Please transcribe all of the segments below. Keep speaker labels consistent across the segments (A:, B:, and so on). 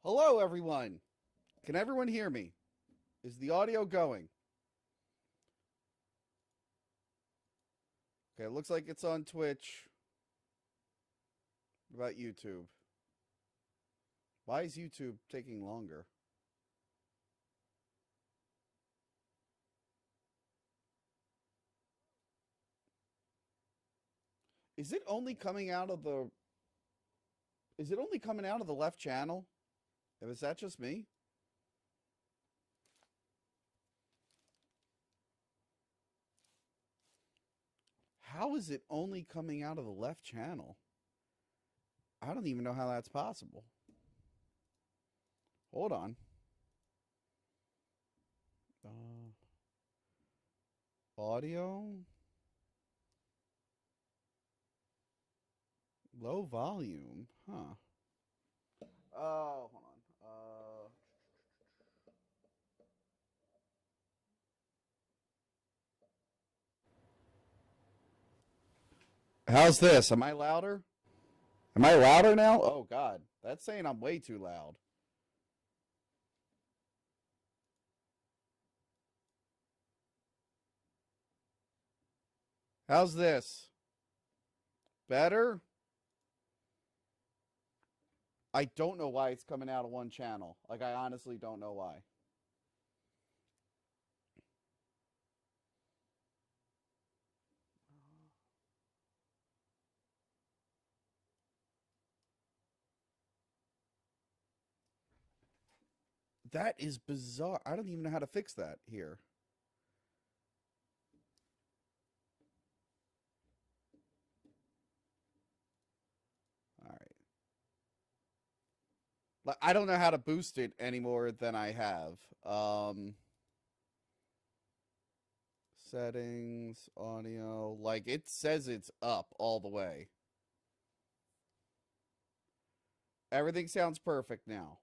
A: Hello, everyone. Can everyone hear me? Is the audio going? Okay, it looks like it's on Twitch. What about YouTube? Why is YouTube taking longer? Is it only coming out of the... Is it only coming out of the left channel? Is that just me? How is it only coming out of the left channel? I don't even know how that's possible. Hold on. Audio. Low volume. Huh. Hold on. How's this? Am I louder? Am I louder now? Oh, God. That's saying I'm way too loud. How's this? Better? I don't know why it's coming out of one channel. Like, I honestly don't know why. That is bizarre. I don't even know how to fix that here. All right. Like, I don't know how to boost it any more than I have. Settings, audio. Like, it says it's up all the way. Everything sounds perfect now.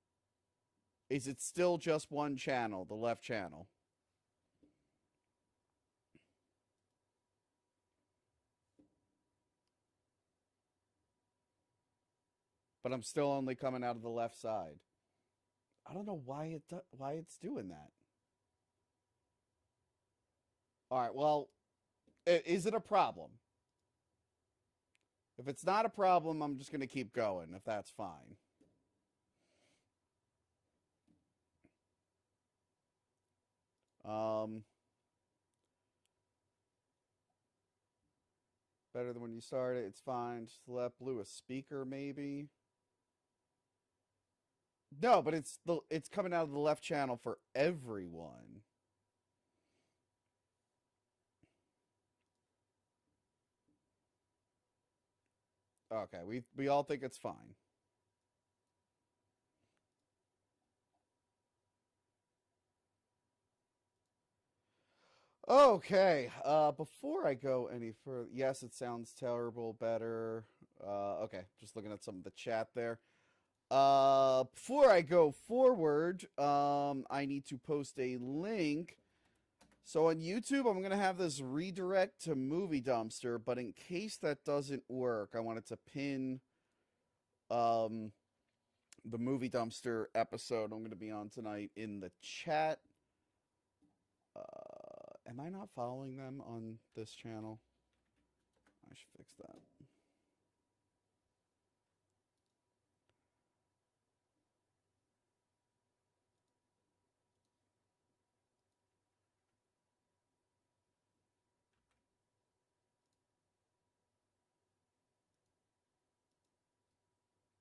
A: Is it still just one channel, the left channel? But I'm still only coming out of the left side. I don't know why it's doing that. All right, well, is it a problem? If it's not a problem, I'm just going to keep going, if that's fine. Better than when you started. It's fine. Just let blue a speaker, maybe. No, but it's coming out of the left channel for everyone. Okay, we all think it's fine. Okay, before I go any further, yes, it sounds terrible, better. Okay, just looking at some of the chat there. Before I go forward, I need to post a link. So on YouTube, I'm going to have this redirect to Movie Dumpster, but in case that doesn't work, I wanted to pin the Movie Dumpster episode I'm going to be on tonight in the chat. Am I not following them on this channel? I should fix that.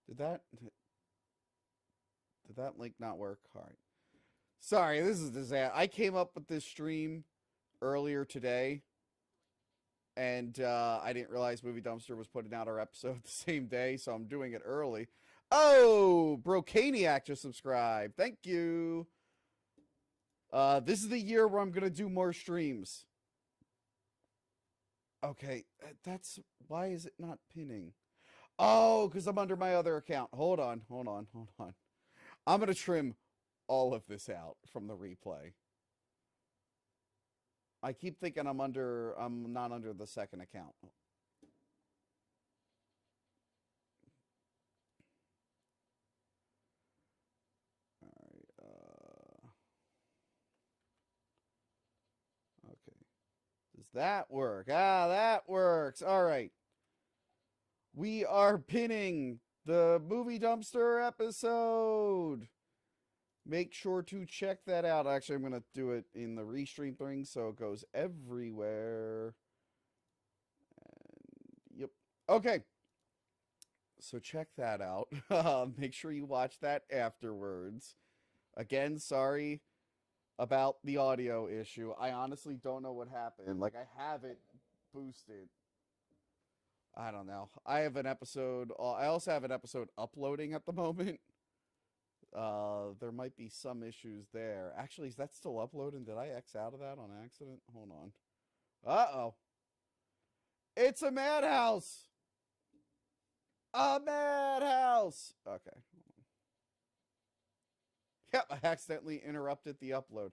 A: Did that link not work? All right. Sorry, this is a disaster. I came up with this stream earlier today, and I didn't realize Movie Dumpster was putting out our episode the same day, so I'm doing it early. Oh, Brocaniac just subscribed. Thank you. This is the year where I'm going to do more streams. Okay, that's... Why is it not pinning? Oh, because I'm under my other account. Hold on. I'm going to trim all of this out from the replay. I keep thinking I'm not under the second account. that work? Ah, that works. All right. We are pinning the movie dumpster episode. Make sure to check that out. Actually, I'm going to do it in the restream thing so it goes everywhere. And, yep. Okay. So check that out. Make sure you watch that afterwards. Again, sorry about the audio issue. I honestly don't know what happened. Like, I have it boosted. I don't know. I have an episode. I also have an episode uploading at the moment. There might be some issues there. Actually, is that still uploading? Did I X out of that on accident? Hold on. Uh-oh. It's a madhouse! A madhouse! Okay. Yep, I accidentally interrupted the upload.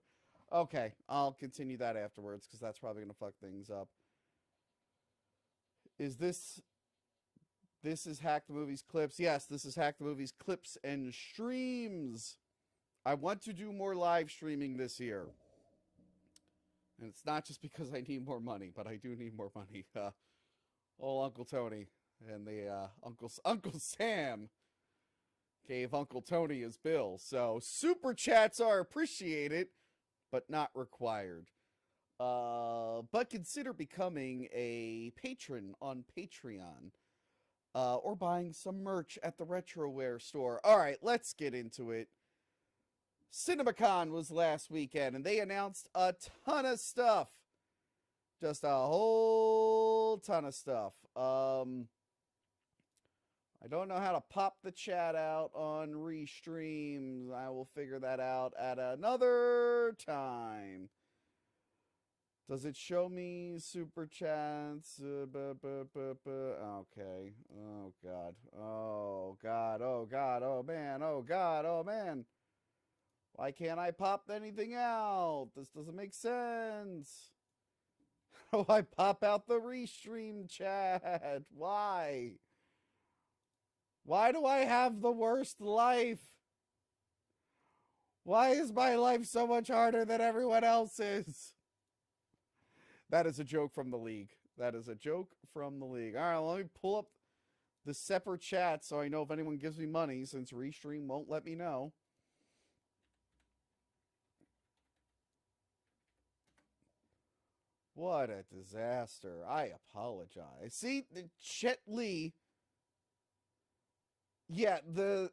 A: Okay, I'll continue that afterwards, because that's probably going to fuck things up. Is this... This is Hack the Movies Clips. Yes, this is Hack the Movies Clips and Streams. I want to do more live streaming this year. And it's not just because I need more money, but I do need more money. Old Uncle Tony and the Uncle Sam gave Uncle Tony his bill. So super chats are appreciated, but not required. But consider becoming a patron on Patreon. Or buying some merch at the Retroware store. All right, let's get into it. CinemaCon was last weekend, and they announced a ton of stuff. Just a whole ton of stuff. I don't know how to pop the chat out on Restreams. I will figure that out at another time. Does it show me super chats? Okay. Oh, God. Oh, God. Oh, God. Oh, man. Oh, God. Oh, man. Why can't I pop anything out? This doesn't make sense. How do I pop out the restream chat? Why? Why do I have the worst life? Why is my life so much harder than everyone else's? That is a joke from the league. That is a joke from the league. All right, let me pull up the separate chat so I know if anyone gives me money, since Restream won't let me know. What a disaster. I apologize. See, the Chet Lee... Yeah,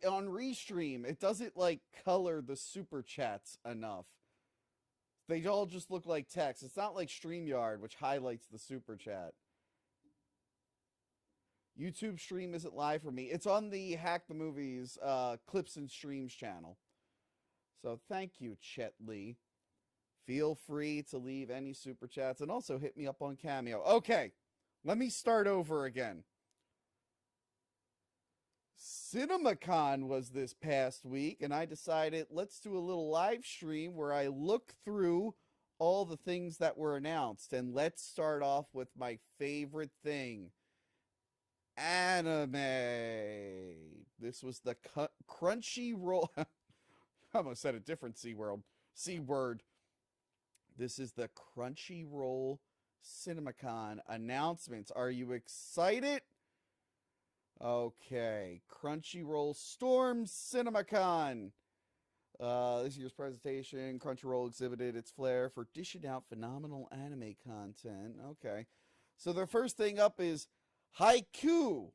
A: on Restream, it doesn't, like, color the super chats enough. They all just look like text. It's not like StreamYard, which highlights the super chat. YouTube stream isn't live for me. It's on the Hack the Movies Clips and Streams channel. So thank you, Chet Lee. Feel free to leave any super chats and also hit me up on Cameo. Okay, let me start over again. CinemaCon was this past week, and I decided let's do a little live stream where I look through all the things that were announced. And let's start off with my favorite thing. Anime. This was the Crunchyroll. I almost said a different C-word. This is the Crunchyroll CinemaCon announcements. Are you excited? Okay, Crunchyroll storms CinemaCon. This year's presentation, Crunchyroll exhibited its flair for dishing out phenomenal anime content. Okay, so the first thing up is Haikyuu.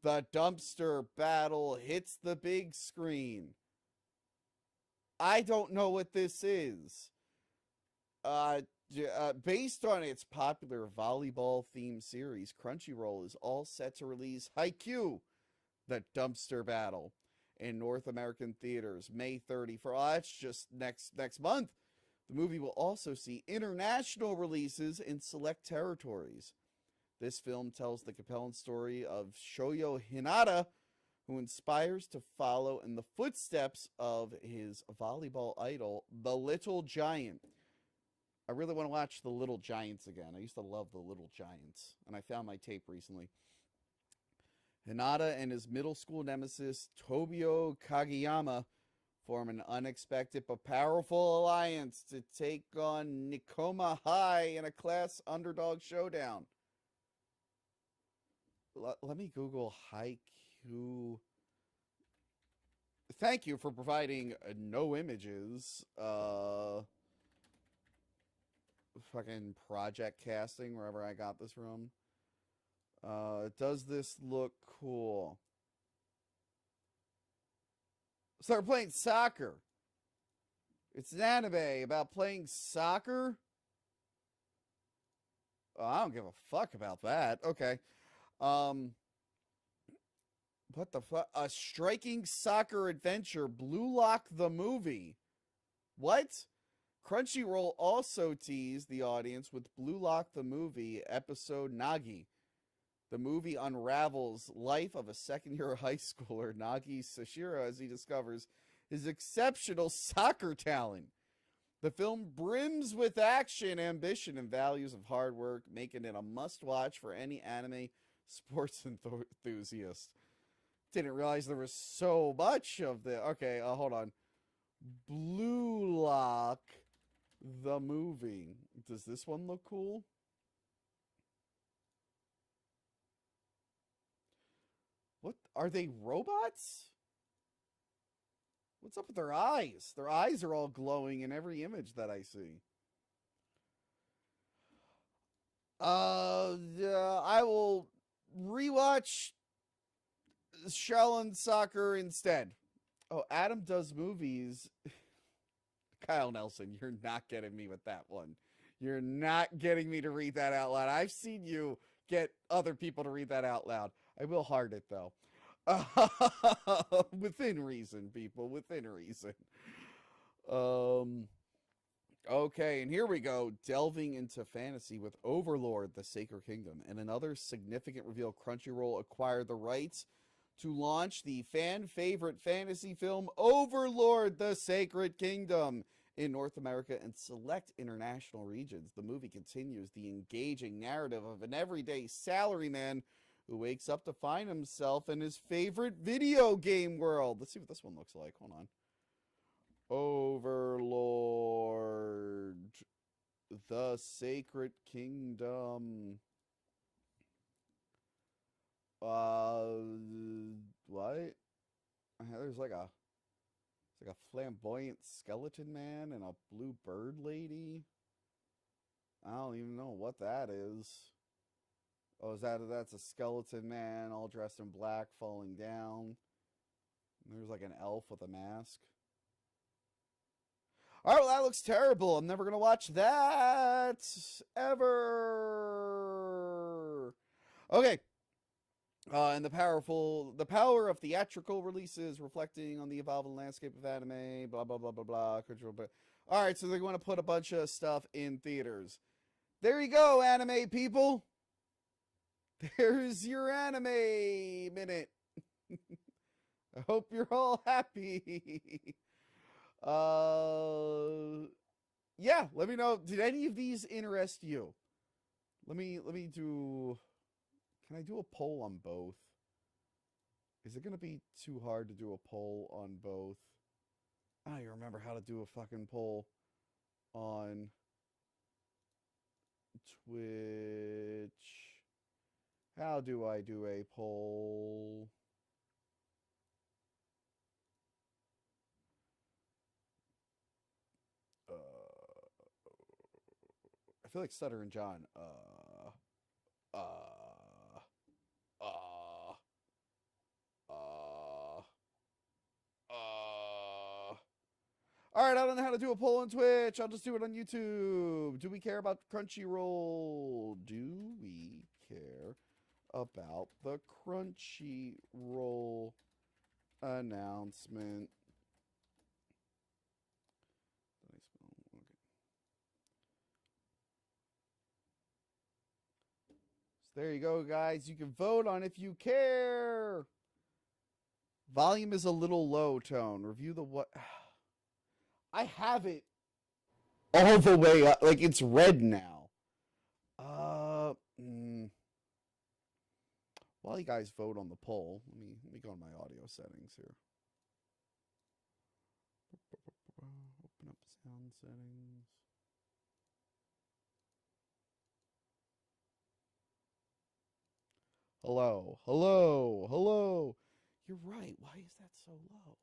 A: The dumpster battle hits the big screen. I don't know what this is. Based on its popular volleyball-themed series, Crunchyroll is all set to release Haikyuu, the dumpster battle, in North American theaters May 30th. That's just next month. The movie will also see international releases in select territories. This film tells the compelling story of Shoyo Hinata, who inspires to follow in the footsteps of his volleyball idol, the Little Giant. I really want to watch The Little Giants again. I used to love The Little Giants, and I found my tape recently. Hinata and his middle school nemesis, Tobio Kageyama, form an unexpected but powerful alliance to take on Nikoma High in a class underdog showdown. Let me Google Haiku. Thank you for providing no images. Fucking project casting, wherever I got this from. Does this look cool? So they're playing soccer. It's an anime about playing soccer? Oh, I don't give a fuck about that. Okay. What the fuck? A striking soccer adventure, Blue Lock the movie. What? Crunchyroll also teased the audience with Blue Lock the movie episode Nagi. The movie unravels life of a second-year high schooler, Nagi Sashiro, as he discovers his exceptional soccer talent. The film brims with action, ambition, and values of hard work, making it a must-watch for any anime sports enthusiast. Didn't realize there was so much of the... Okay, hold on. Blue Lock the movie. Does this one look cool? What? Are they robots? What's up with their eyes? Their eyes are all glowing in every image that I see. I will rewatch Shaolin Soccer instead. Oh, Adam does movies. Kyle Nelson, you're not getting me with that one. You're not getting me to read that out loud. I've seen you get other people to read that out loud. I will heart it, though. Within reason, people. Within reason. Okay, and here we go. Delving into fantasy with Overlord, the Sacred Kingdom. And another significant reveal, Crunchyroll acquired the rights to launch the fan-favorite fantasy film Overlord, the Sacred Kingdom in North America and select international regions. The movie continues the engaging narrative of an everyday salaryman who wakes up to find himself in his favorite video game world. Let's see what this one looks like. Hold on. Overlord, the Sacred Kingdom. What? There's like a flamboyant skeleton man and a blue bird lady. I don't even know what that is. Oh, that's a skeleton man all dressed in black falling down. There's like an elf with a mask. All right, well, that looks terrible. I'm never going to watch that ever. Okay. And the power of theatrical releases reflecting on the evolving landscape of anime, blah, blah, blah, blah, blah. All right, so they want to put a bunch of stuff in theaters. There you go, anime people. There's your anime minute. I hope you're all happy. Yeah, let me know. Did any of these interest you? Let me do... Can I do a poll on both? Is it going to be too hard to do a poll on both? I don't even remember how to do a fucking poll on Twitch. How do I do a poll? I feel like Stutter and John. All right, I don't know how to do a poll on Twitch. I'll just do it on YouTube. Do we care about Crunchyroll? Do we care about the Crunchyroll announcement? Okay. So there you go, guys. You can vote on if you care. Volume is a little low, Tone. Review the what... I have it all the way up. Like, it's red now. While you guys vote on the poll, let me go on my audio settings here. Sound settings. Hello, hello, hello. You're right. Why is that so low?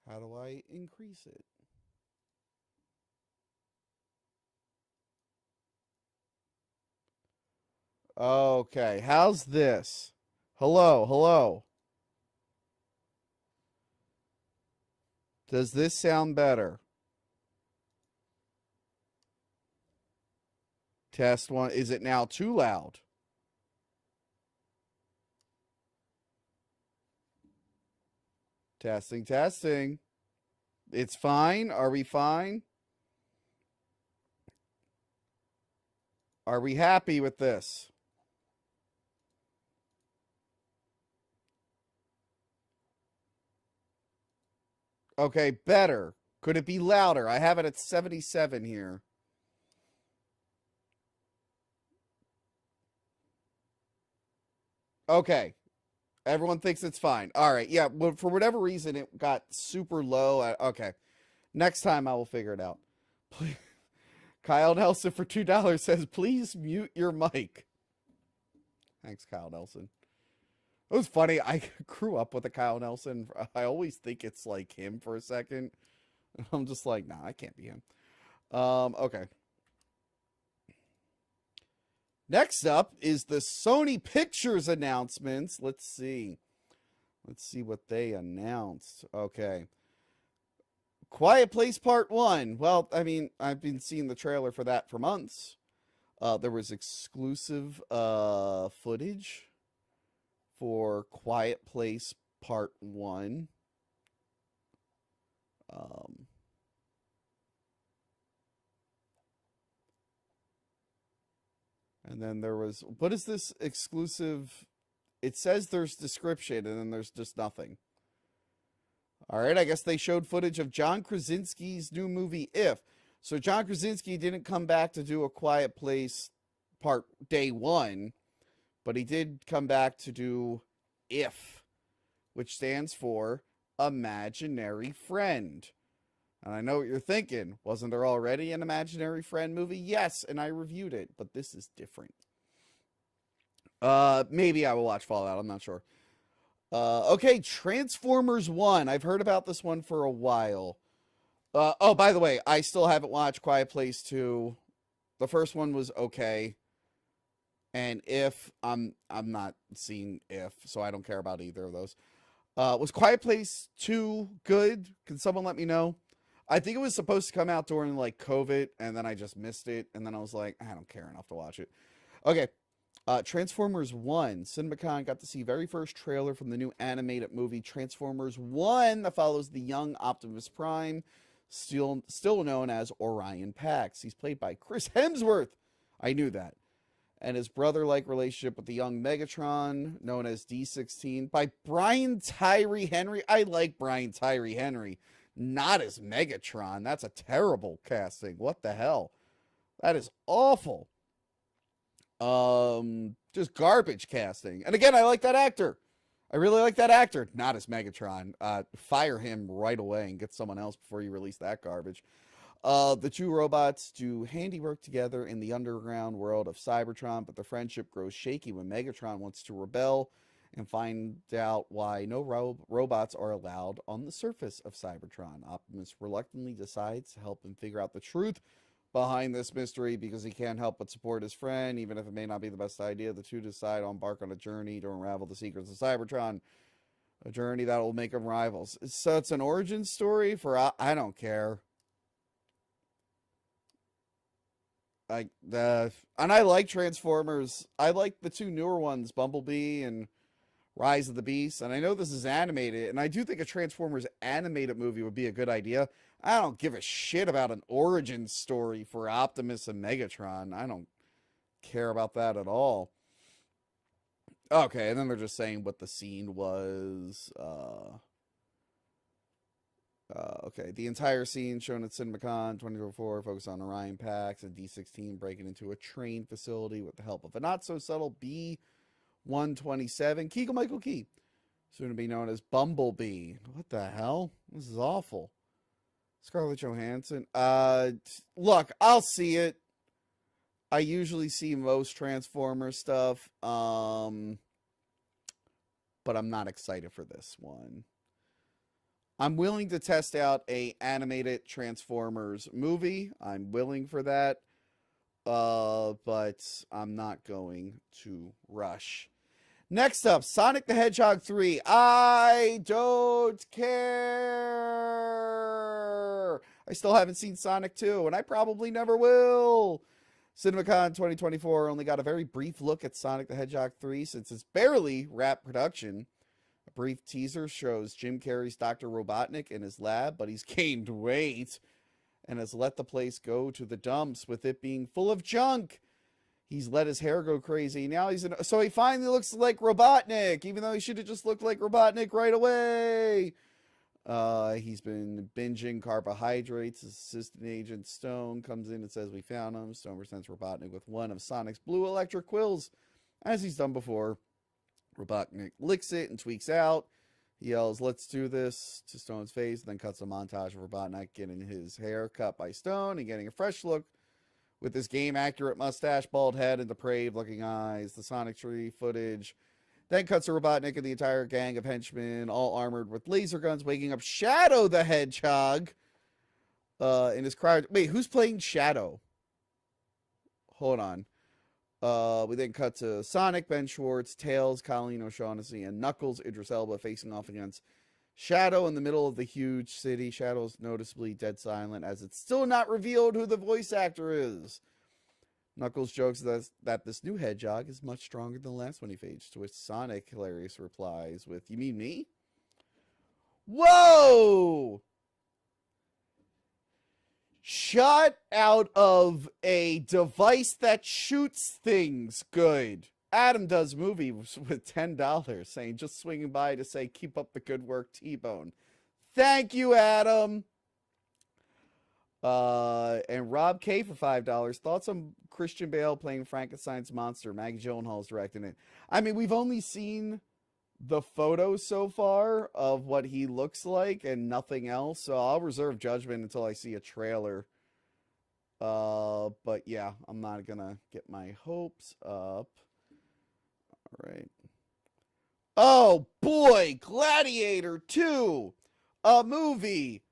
A: How do I increase it? Okay, how's this? Hello, hello. Does this sound better? Test one. Is it now too loud? Testing, testing. It's fine. Are we fine? Are we happy with this? Okay, better. Could it be louder? I have it at 77 here. Okay. Everyone thinks it's fine. All right. Yeah, well, for whatever reason, it got super low. Okay. Next time I will figure it out. Please. Kyle Nelson for $2 says, please mute your mic. Thanks, Kyle Nelson. It was funny. I grew up with a Kyle Nelson. I always think it's like him for a second. I'm just like, nah, I can't be him. Okay. Next up is the Sony Pictures announcements. Let's see. Let's see what they announced. Okay. Quiet Place Part 1. Well, I mean, I've been seeing the trailer for that for months. There was exclusive footage for Quiet Place Part 1. And then there was, what is this exclusive? It says there's description and then there's just nothing. All right, I guess they showed footage of John Krasinski's new movie, If. So John Krasinski didn't come back to do A Quiet Place Part Day 1, but he did come back to do If, which stands for Imaginary Friend. And I know what you're thinking. Wasn't there already an Imaginary Friend movie? Yes, and I reviewed it, but this is different. Maybe I will watch Fallout. I'm not sure. Okay, Transformers 1. I've heard about this one for a while. Oh, by the way, I still haven't watched Quiet Place 2. The first one was okay. And If, I'm not seeing If, so I don't care about either of those. Was Quiet Place 2 good? Can someone let me know? I think it was supposed to come out during, like, COVID, and then I just missed it, and then I was like, I don't care enough to watch it. Okay, Transformers 1. CinemaCon got to see very first trailer from the new animated movie Transformers 1 that follows the young Optimus Prime, still known as Orion Pax. He's played by Chris Hemsworth. I knew that. And his brother-like relationship with the young Megatron, known as D16, by Brian Tyree Henry. I like Brian Tyree Henry. Not as Megatron. That's a terrible casting. What the hell? That is awful. Just garbage casting. And again, I like that actor. I really like that actor. Not as Megatron. Fire him right away and get someone else before you release that garbage. The two robots do handiwork together in the underground world of Cybertron, but the friendship grows shaky when Megatron wants to rebel and find out why no robots are allowed on the surface of Cybertron. Optimus reluctantly decides to help him figure out the truth behind this mystery because he can't help but support his friend, even if it may not be the best idea. The two decide to embark on a journey to unravel the secrets of Cybertron, a journey that will make them rivals. So it's an origin story for I don't care. And I like Transformers. I like the two newer ones, Bumblebee and Rise of the Beast. And I know this is animated, and I do think a Transformers animated movie would be a good idea. I don't give a shit about an origin story for Optimus and Megatron. I don't care about that at all. Okay, and then they're just saying what the scene was. Okay, the entire scene shown at CinemaCon 2024 focused on Orion Pax and D16 breaking into a train facility with the help of a not-so-subtle B-127. Keegan Michael Key. soon to be known as Bumblebee. What the hell? This is awful. Scarlett Johansson. Look, I'll see it. I usually see most Transformer stuff. But I'm not excited for this one. I'm willing to test out a animated Transformers movie. I'm willing for that. But I'm not going to rush. Next up, Sonic the Hedgehog 3. I don't care. I still haven't seen Sonic 2, and I probably never will. CinemaCon 2024 only got a very brief look at Sonic the Hedgehog 3 since it's barely wrapped production. A brief teaser shows Jim Carrey's Dr. Robotnik in his lab, but he's gained weight and has let the place go to the dumps with it being full of junk. He's let his hair go crazy. Now so he finally looks like Robotnik, even though he should have just looked like Robotnik right away. He's been binging carbohydrates. His assistant agent Stone comes in and says, "We found him." Stone presents Robotnik with one of Sonic's blue electric quills, as he's done before. Robotnik licks it and tweaks out. He yells, "Let's do this," to Stone's face, then cuts a montage of Robotnik getting his hair cut by Stone and getting a fresh look with his game-accurate mustache, bald head, and depraved-looking eyes. The Sonic Tree footage then cuts to Robotnik and the entire gang of henchmen, all armored with laser guns, waking up Shadow the Hedgehog in his crowd. Wait, who's playing Shadow? Hold on. We then cut to Sonic, Ben Schwartz, Tails, Colleen O'Shaughnessy, and Knuckles, Idris Elba, facing off against Shadow in the middle of the huge city. Shadow's noticeably dead silent, as it's still not revealed who the voice actor is. Knuckles jokes that this new hedgehog is much stronger than the last one he faced, to which Sonic hilarious replies with, "You mean me?" Whoa! Shot out of a device that shoots things good. Adam Does Movie with $10, saying, "Just swinging by to say, keep up the good work, T-Bone." Thank you, Adam. And Rob K for $5. Thoughts on Christian Bale playing Frankenstein's monster? Maggie Gyllenhaal's directing it. I mean, we've only seen the photos so far of what he looks like and nothing else, so I'll reserve judgment until I see a trailer. But yeah, I'm not gonna get my hopes up. All right. Oh boy, Gladiator II, a movie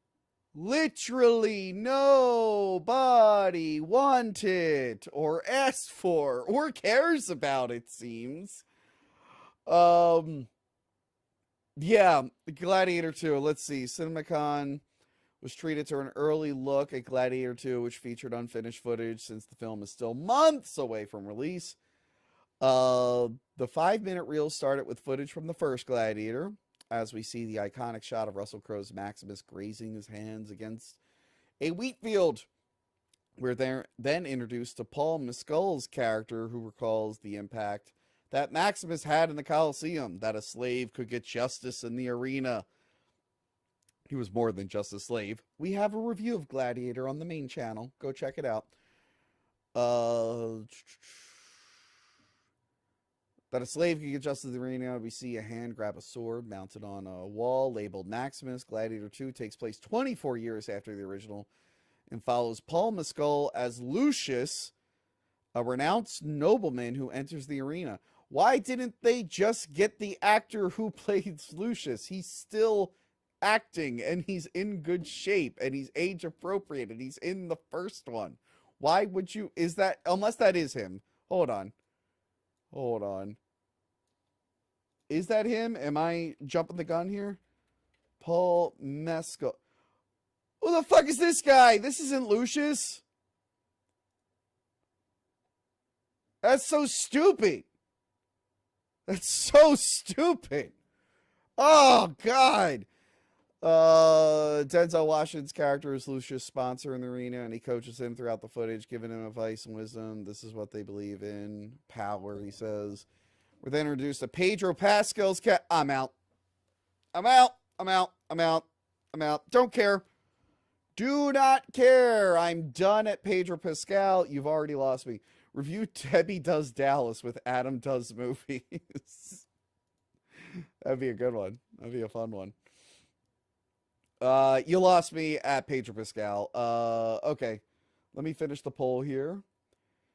A: literally nobody wanted or asked for or cares about, it seems. Yeah, Gladiator 2. Let's see. CinemaCon was treated to an early look at Gladiator 2, which featured unfinished footage since the film is still months away from release. The 5-minute reel started with footage from the first Gladiator, as we see the iconic shot of Russell Crowe's Maximus grazing his hands against a wheat field. We're then introduced to Paul Mescal's character, who recalls the impact that Maximus had in the Colosseum, that a slave could get justice in the arena. He was more than just a slave. We have a review of Gladiator on the main channel. Go check it out. That a slave could get justice in the arena. We see a hand grab a sword mounted on a wall labeled Maximus. Gladiator 2 takes place 24 years after the original and follows Paul Mescal as Lucius, a renounced nobleman who enters the arena. Why didn't they just get the actor who played Lucius? He's still acting, and he's in good shape, and he's age appropriate, and he's in the first one. Why would you? Is that, unless that is him? Hold on. Is that him? Am I jumping the gun here? Paul Mescal. Who the fuck is this guy? This isn't Lucius. That's so stupid. That's so stupid. Oh, God. Denzel Washington's character is Lucius' sponsor in the arena, and he coaches him throughout the footage, giving him advice and wisdom. This is what they believe in. Power, he says. We're then introduced to Pedro Pascal's I'm out. Don't care. Do not care. I'm done at Pedro Pascal. You've already lost me. Review Debbie Does Dallas with Adam Does Movies. That'd be a good one. That'd be a fun one. You lost me at Pedro Pascal. Okay. Let me finish the poll here.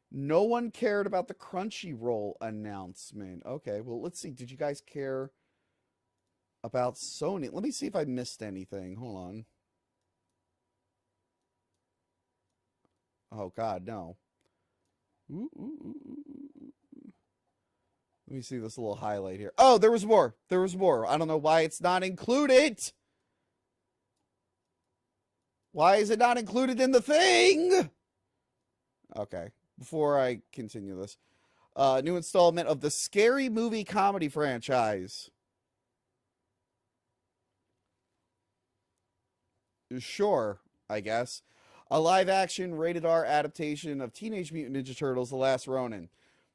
A: No one cared about the Crunchyroll announcement. Okay, well, let's see. Did you guys care about Sony? Let me see if I missed anything. Hold on. Oh, God, no. Ooh, ooh, ooh, ooh. Let me see this little highlight here. Oh, there was more. There was more. I don't know why it's not included. Why is it not included in the thing? Okay, before I continue this. New installment of the Scary Movie comedy franchise. Sure, I guess. A live-action, rated-R adaptation of Teenage Mutant Ninja Turtles: The Last Ronin.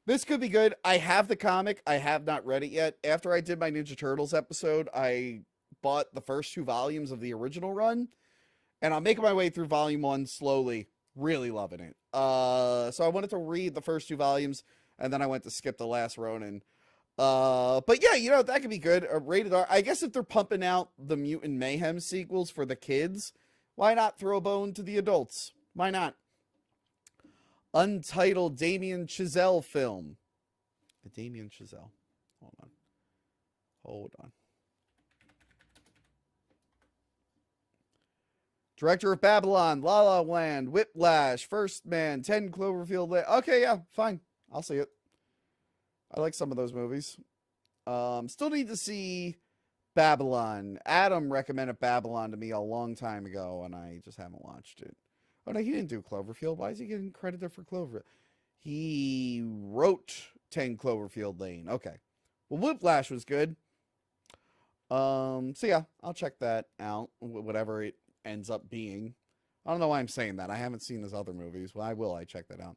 A: This could be good. I have the comic. I have not read it yet. After I did my Ninja Turtles episode, I bought the first 2 volumes of the original run, and I'm making my way through volume 1 slowly. Really loving it. So I wanted to read the first 2 volumes, and then I went to skip The Last Ronin. But yeah, you know, that could be good. Rated R. I guess if they're pumping out the Mutant Mayhem sequels for the kids, why not throw a bone to the adults? Why not? Untitled Damien Chazelle film. Damien Chazelle. Hold on. Hold on. Director of Babylon, La La Land, Whiplash, First Man, 10 Cloverfield Lane. Okay, yeah, fine. I'll see it. I like some of those movies. Still need to see Babylon. Adam recommended Babylon to me a long time ago, and I just haven't watched it. Oh, no, he didn't do Cloverfield. Why is he getting credited for Cloverfield? He wrote 10 Cloverfield Lane. Okay. Well, Whiplash was good. So yeah, I'll check that out. Whatever it ends up being. I don't know why I'm saying that. I haven't seen his other movies. Why will I check that out?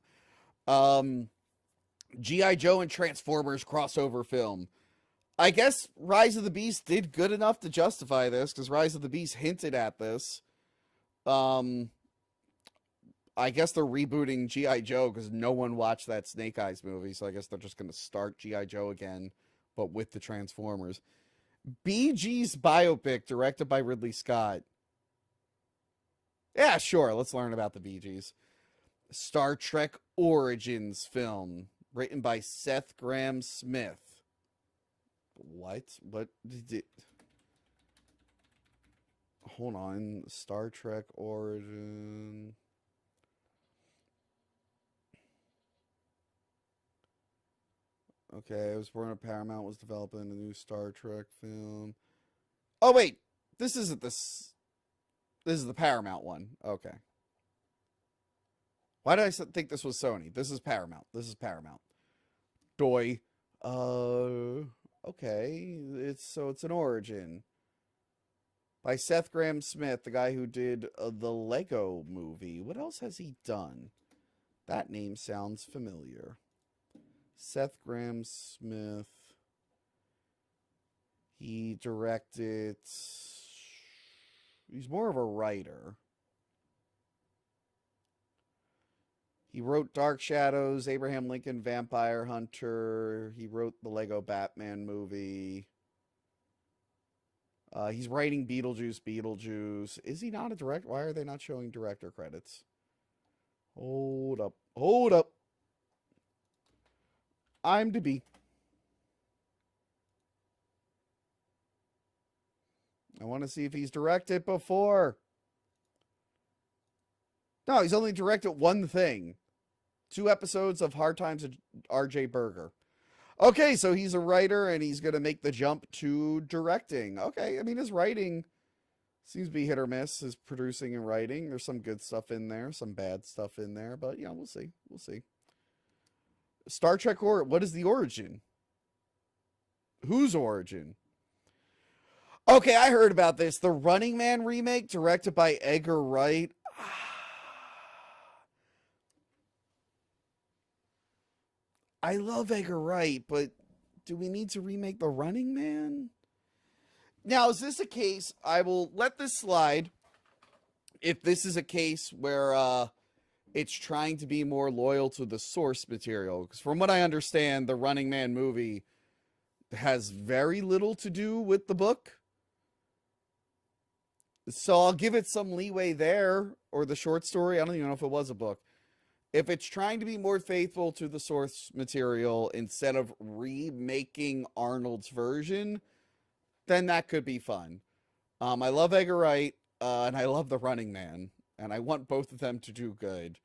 A: G.I. Joe and Transformers crossover film. I guess Rise of the Beast did good enough to justify this, because Rise of the Beast hinted at this. I guess they're rebooting G.I. Joe because no one watched that Snake Eyes movie, so I guess they're just going to start G.I. Joe again, but with the Transformers. Bee Gees biopic directed by Ridley Scott. Yeah, sure, let's learn about the Bee Gees. Star Trek Origins film, written by Seth Grahame-Smith. What? What did it... Hold on. Star Trek Origin... Okay, I was born at Paramount, was developing a new Star Trek film. Oh, wait. This isn't this. This is the Paramount one. Okay. Why did I think this was Sony? This is Paramount. This is Paramount. Doy. Okay. It's an origin. By Seth Grahame-Smith, the guy who did the Lego movie. What else has he done? That name sounds familiar. Seth Grahame-Smith. He directed... He's more of a writer. He wrote Dark Shadows, Abraham Lincoln, Vampire Hunter. He wrote the Lego Batman movie. He's writing Beetlejuice. Is he not a director? Why are they not showing director credits? Hold up. Hold up. IMDb. I want to see if he's directed before. No, he's only directed one thing. 2 episodes of Hard Times at R.J. Berger. Okay, so he's a writer and he's going to make the jump to directing. Okay, I mean, his writing seems to be hit or miss, his producing and writing. There's some good stuff in there, some bad stuff in there, but yeah, we'll see. We'll see. Star Trek, what is the origin? Whose origin? Okay, I heard about this. The Running Man remake, directed by Edgar Wright. I love Edgar Wright, but do we need to remake The Running Man? Now, is this a case? I will let this slide if this is a case where it's trying to be more loyal to the source material. Because from what I understand, the Running Man movie has very little to do with the book. So I'll give it some leeway there, or the short story. I don't even know if it was a book. If it's trying to be more faithful to the source material instead of remaking Arnold's version, then that could be fun. I love Edgar Wright, and I love The Running Man, and I want both of them to do good.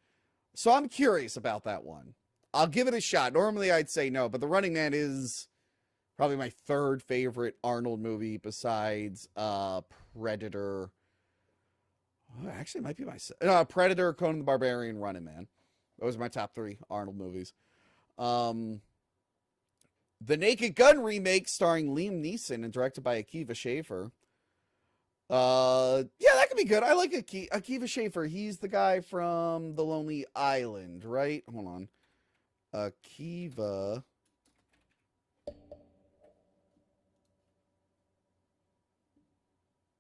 A: So I'm curious about that one. I'll give it a shot. Normally I'd say no, but The Running Man is probably my third favorite Arnold movie besides Predator. Oh, actually, it might be my Predator, Conan the Barbarian, Running Man. Those are my top 3 Arnold movies. The Naked Gun remake starring Liam Neeson and directed by Akiva Schaffer. Yeah, that could be good. I like Akiva Schaffer. He's the guy from The Lonely Island, right? Hold on. Akiva.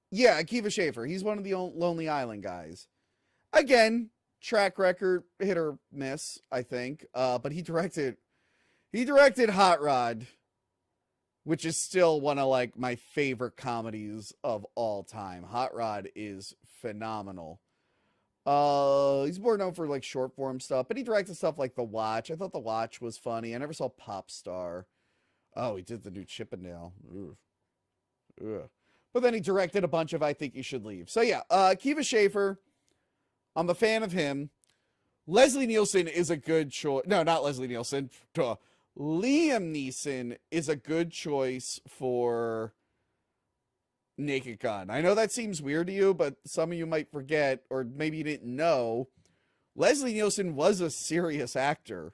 A: Yeah, Akiva Schaffer. He's one of the Lonely Island guys. Again, track record, hit or miss, I think. But he directed Hot Rod, which is still one of like my favorite comedies of all time. Hot Rod is phenomenal. He's more known for like short form stuff, but he directed stuff like The Watch. I thought The Watch was funny. I never saw Pop Star. Oh, he did the new Chippendale. Ugh. But then he directed a bunch of I Think You Should Leave. So yeah, Akiva Schaffer. I'm a fan of him. Leslie Nielsen is a good choice. No, not Leslie Nielsen. Duh. Liam Neeson is a good choice for Naked Gun. I know that seems weird to you, but some of you might forget, or maybe you didn't know, Leslie Nielsen was a serious actor.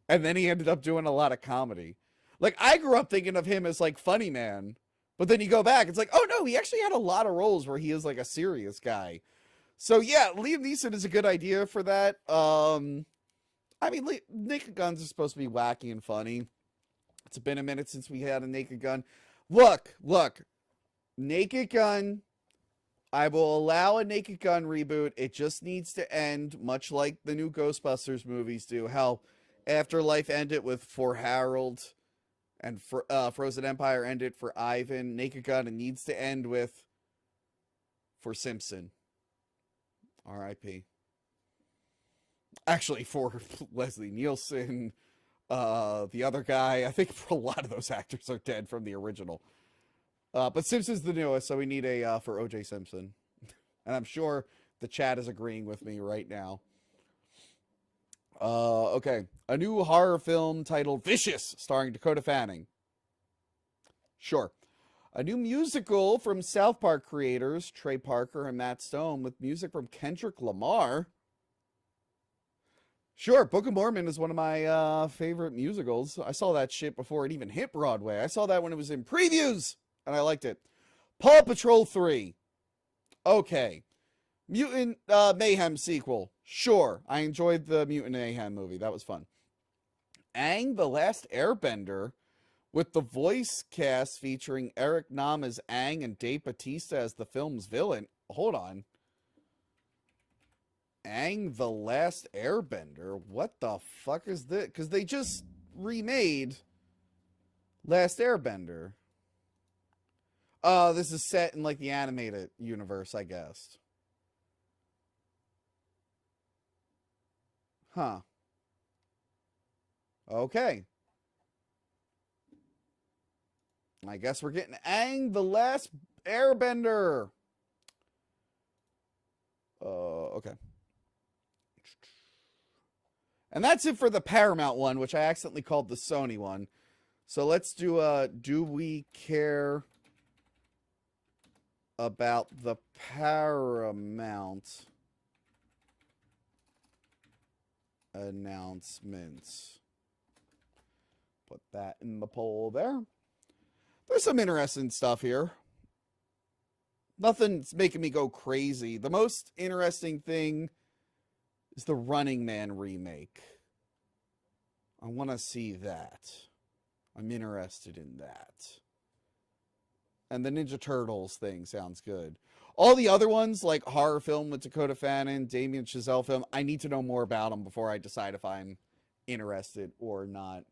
A: And then he ended up doing a lot of comedy. Like, I grew up thinking of him as, like, Funny Man. But then you go back, it's like, oh, no, he actually had a lot of roles where he is, like, a serious guy. So, yeah, Liam Neeson is a good idea for that. I mean, Naked Guns are supposed to be wacky and funny. It's been a minute since we had a Naked Gun. Look. Naked Gun, I will allow a Naked Gun reboot. It just needs to end, much like the new Ghostbusters movies do. How Afterlife ended with For Harold, and Frozen Empire ended for Ivan. Naked Gun, it needs to end with For Simpson. R.I.P. Actually, for Leslie Nielsen, the other guy, I think a lot of those actors are dead from the original. But Simpson's the newest, so we need a for O.J. Simpson. And I'm sure the chat is agreeing with me right now. Okay. A new horror film titled Vicious, starring Dakota Fanning. Sure. A new musical from South Park creators, Trey Parker and Matt Stone, with music from Kendrick Lamar. Sure, Book of Mormon is one of my favorite musicals. I saw that shit before it even hit Broadway. I saw that when it was in previews, and I liked it. Paw Patrol 3. Okay. Mutant Mayhem sequel. Sure, I enjoyed the Mutant Mayhem movie. That was fun. Aang the Last Airbender, with the voice cast featuring Eric Nam as Aang and Dave Bautista as the film's villain. Hold on. Aang the Last Airbender? What the fuck is this? Because they just remade Last Airbender. This is set in like the animated universe, I guess. Huh. Okay. I guess we're getting Aang the Last Airbender. Okay. And that's it for the Paramount one, which I accidentally called the Sony one. So let's do Do We Care About the Paramount announcements? Put that in the poll there. There's some interesting stuff here. Nothing's making me go crazy. The most interesting thing is the Running Man remake. I want to see that. I'm interested in that. And the Ninja Turtles thing sounds good. All the other ones, like horror film with Dakota Fanning, Damien Chazelle film, I need to know more about them before I decide if I'm interested or not.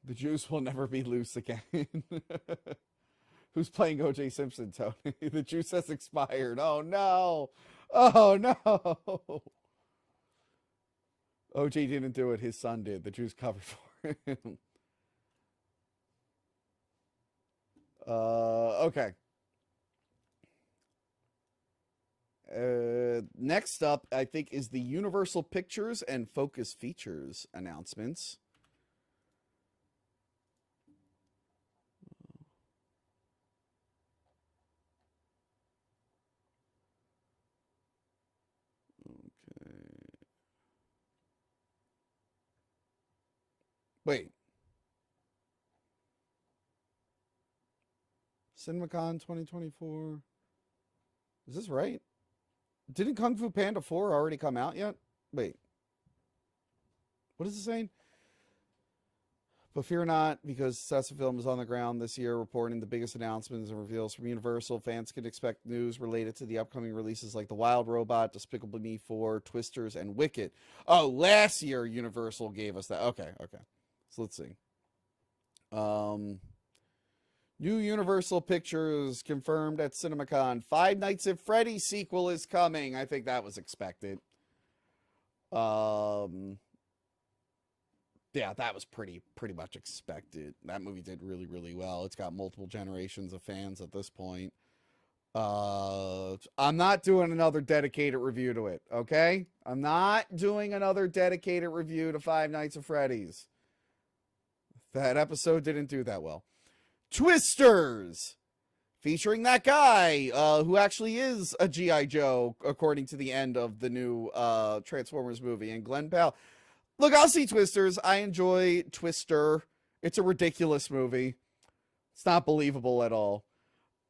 A: The juice will never be loose again. Who's playing O.J. Simpson, Tony? The juice has expired. Oh, no. Oh, no. O.J. didn't do it. His son did. The juice covered for him. Okay. Next up, I think, is the Universal Pictures and Focus Features announcements. Wait. CinemaCon 2024. Is this right? Didn't Kung Fu Panda 4 already come out yet? Wait. What is it saying? But fear not, because Sessa Film is on the ground this year reporting the biggest announcements and reveals from Universal. Fans can expect news related to the upcoming releases like The Wild Robot, Despicable Me 4, Twisters, and Wicked. Oh, last year Universal gave us that. Okay. So let's see. New Universal Pictures confirmed at CinemaCon. Five Nights at Freddy sequel is coming. I think that was expected. Yeah, that was pretty much expected. That movie did really, really well. It's got multiple generations of fans at this point. I'm not doing another dedicated review to it, okay? I'm not doing another dedicated review to Five Nights at Freddy's. That episode didn't do that well. Twisters, featuring that guy who actually is a G.I. Joe, according to the end of the new Transformers movie. And Glenn Powell. Look, I'll see Twisters. I enjoy Twister. It's a ridiculous movie. It's not believable at all.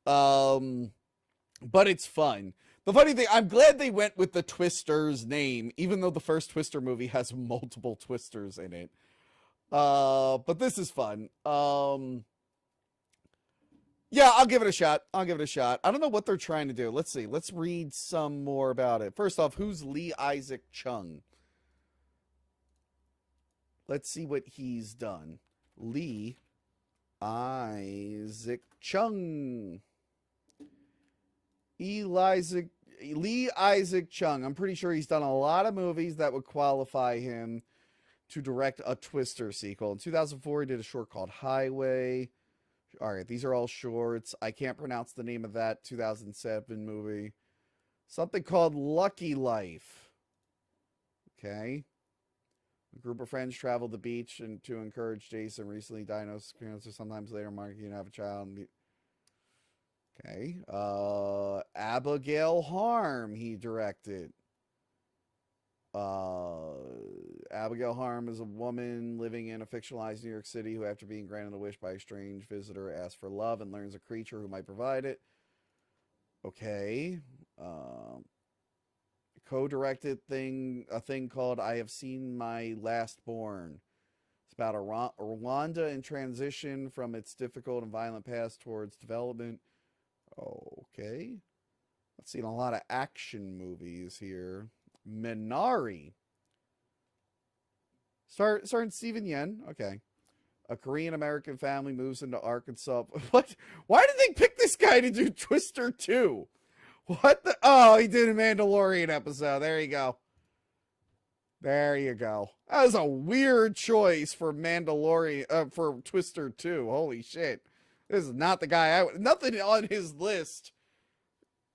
A: But it's fun. The funny thing, I'm glad they went with the Twisters name, even though the first Twister movie has multiple Twisters in it. But this is fun. Yeah, I'll give it a shot. I don't know what they're trying to do. Let's see. Let's read some more about it. First off, who's Lee Isaac Chung? Let's see what he's done. Lee Isaac Chung. Lee Isaac Chung. I'm pretty sure he's done a lot of movies that would qualify him to direct a Twister sequel. In 2004, he did a short called Highway. All right, these are all shorts. I can't pronounce the name of that 2007 movie. Something called Lucky Life. Okay. A group of friends travel to the beach and to encourage Jason, recently diagnosed cancer. Sometimes later, Mark, you have a child. Okay. Abigail Harm, he directed. Abigail Harm is a woman living in a fictionalized New York City who, after being granted a wish by a strange visitor, asks for love and learns a creature who might provide it. Okay. Co-directed a thing called I Have Seen My Last Born. It's about Rwanda in transition from its difficult and violent past towards development. Okay. I've seen a lot of action movies here. Minari. Starring Steven Yeun. Okay. A Korean-American family moves into Arkansas. What? Why did they pick this guy to do Twister 2? What the? Oh, he did a Mandalorian episode. There you go. There you go. That was a weird choice for Mandalorian, for Twister 2. Holy shit. This is not the guy nothing on his list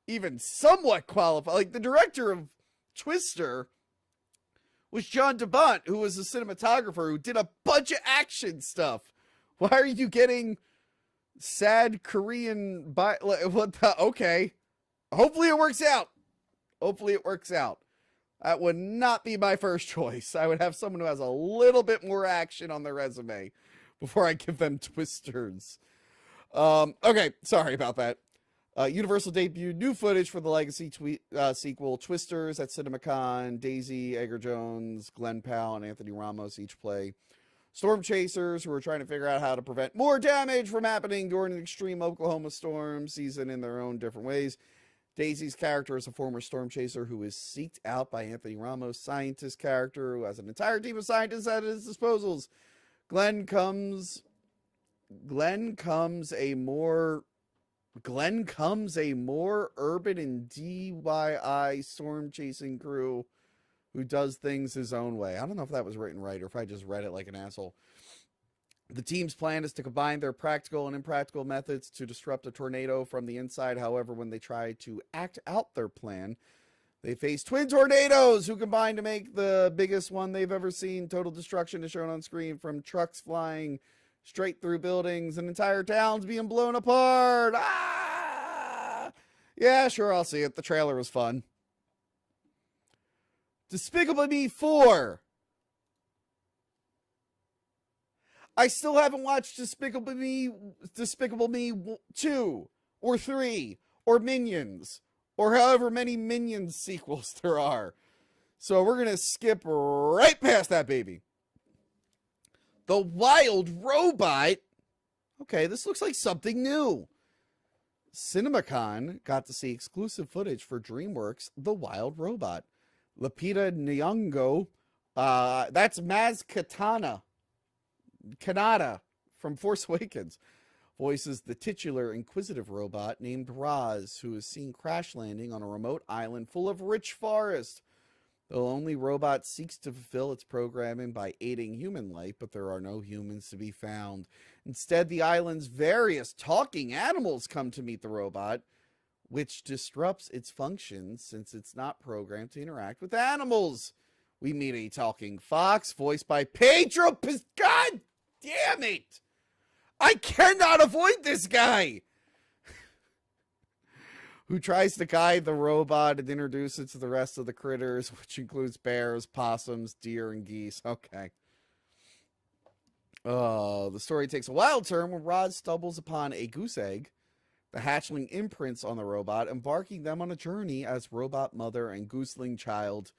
A: even somewhat qualified. Like, the director of Twister was John DeBont, who was a cinematographer who did a bunch of action stuff. Why are you getting sad Korean what the? Okay. Hopefully it works out. That would not be my first choice. I would have someone who has a little bit more action on their resume before I give them Twisters. Okay, sorry about that. Universal debuted new footage for the Legacy sequel, Twisters, at CinemaCon. Daisy Edgar-Jones, Glenn Powell, and Anthony Ramos each play storm chasers who are trying to figure out how to prevent more damage from happening during an extreme Oklahoma storm season in their own different ways. Daisy's character is a former storm chaser who is seeked out by Anthony Ramos' scientist character, who has an entire team of scientists at his disposals. Glenn comes a more urban and DIY storm chasing crew who does things his own way. I don't know if that was written right or if I just read it like an asshole. The team's plan is to combine their practical and impractical methods to disrupt a tornado from the inside. However, when they try to act out their plan, they face twin tornadoes who combine to make the biggest one they've ever seen. Total destruction is shown on screen, from trucks flying straight through buildings and entire towns being blown apart. Ah! Yeah, sure, I'll see it. The trailer was fun. Despicable Me 4. I still haven't watched Despicable Me 2 or 3 or Minions or however many Minions sequels there are. So we're going to skip right past that baby. The Wild Robot. Okay, this looks like something new. CinemaCon got to see exclusive footage for DreamWorks' The Wild Robot. Lupita Nyong'o, that's Maz Kanata from Force Awakens, voices the titular inquisitive robot named Roz, who is seen crash landing on a remote island full of rich forest. The lonely robot seeks to fulfill its programming by aiding human life, but there are no humans to be found. Instead, the island's various talking animals come to meet the robot, which disrupts its functions since it's not programmed to interact with animals. We meet a talking fox voiced by Pedro Pascal. God damn it! I cannot avoid this guy! Who tries to guide the robot and introduce it to the rest of the critters, which includes bears, possums, deer, and geese. Okay. The story takes a wild turn when Rod stumbles upon a goose egg. The hatchling imprints on the robot, embarking them on a journey as robot mother and gooseling child.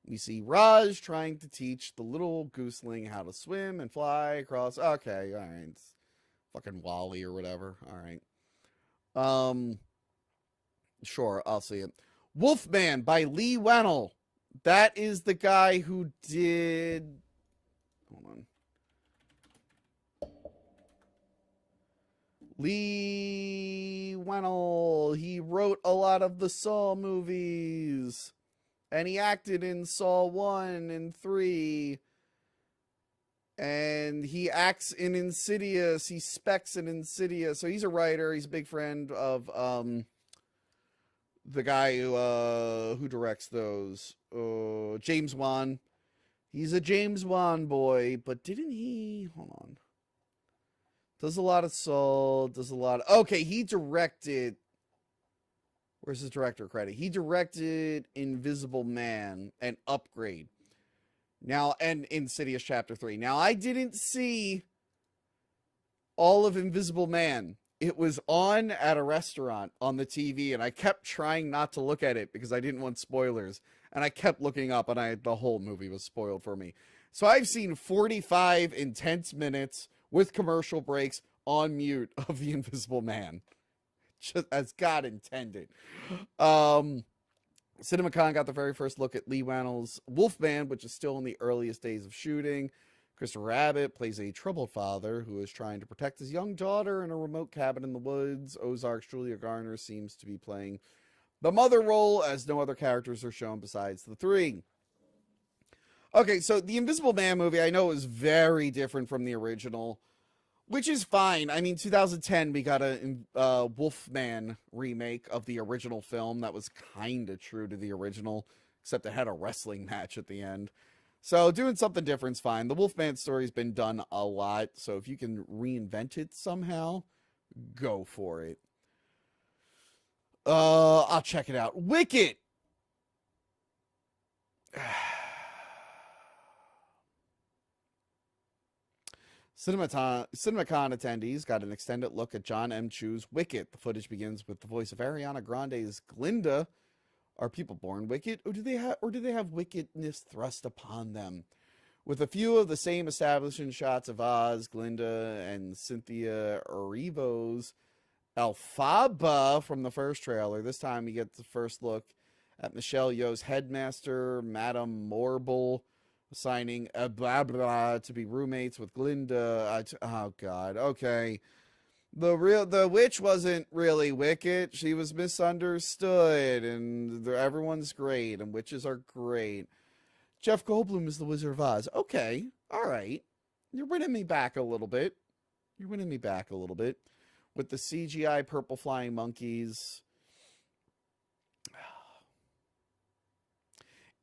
A: We see Raj trying to teach the little gooseling how to swim and fly across. Okay, all right. It's fucking Wall-E or whatever. All right. Sure, I'll see it. Wolfman by Lee Wannell. That is the guy who did... Hold on. Lee Wannell. He wrote a lot of the Saw movies. And he acted in Saw 1 and 3. And he acts in Insidious. He specs in Insidious. So he's a writer. He's a big friend of the guy who directs those. James Wan. He's a James Wan boy. But didn't he... Hold on. Does a lot of Saw. Does a lot of... Okay, he directed... Where's his director credit? He directed Invisible Man and Upgrade. Now, and Insidious Chapter 3. Now, I didn't see all of Invisible Man. It was on at a restaurant on the TV, and I kept trying not to look at it because I didn't want spoilers. And I kept looking up, and the whole movie was spoiled for me. So I've seen 45 intense minutes with commercial breaks on mute of The Invisible Man. Just as God intended. CinemaCon got the very first look at Lee Wannell's Wolfman, which is still in the earliest days of shooting. Christopher Abbott plays a troubled father who is trying to protect his young daughter in a remote cabin in the woods. Ozark's Julia Garner seems to be playing the mother role, as no other characters are shown besides the three. Okay, so the Invisible Man movie, I know, is very different from the original, which is fine. I mean, 2010, we got a Wolfman remake of the original film that was kind of true to the original, except it had a wrestling match at the end. So doing something different is fine. The Wolfman story's been done a lot, so if you can reinvent it somehow, go for it. I'll check it out. Wicket! CinemaCon attendees got an extended look at John M. Chu's Wicket. The footage begins with the voice of Ariana Grande's Glinda. Are people born wicked, or do they have wickedness thrust upon them? With a few of the same establishing shots of Oz, Glinda, and Cynthia Erivo's Elphaba from the first trailer. This time you get the first look at Michelle Yeoh's headmaster, Madame Morble, assigning blah blah to be roommates with Glinda. Oh God. Okay. The witch wasn't really wicked. She was misunderstood, and everyone's great, and witches are great. Jeff Goldblum is the Wizard of Oz. Okay. All right. You're winning me back a little bit. You're winning me back a little bit. With the CGI purple flying monkeys.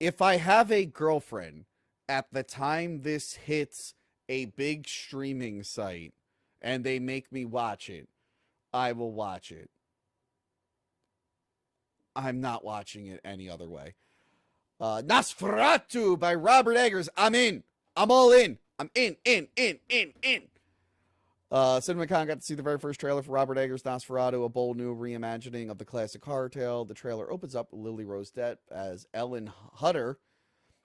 A: If I have a girlfriend at the time this hits a big streaming site and they make me watch it, I will watch it. I'm not watching it any other way. Nosferatu by Robert Eggers. I'm in. I'm all in. I'm in. CinemaCon got to see the very first trailer for Robert Eggers' Nosferatu, a bold new reimagining of the classic horror tale. The trailer opens up with Lily Rose Depp as Ellen Hutter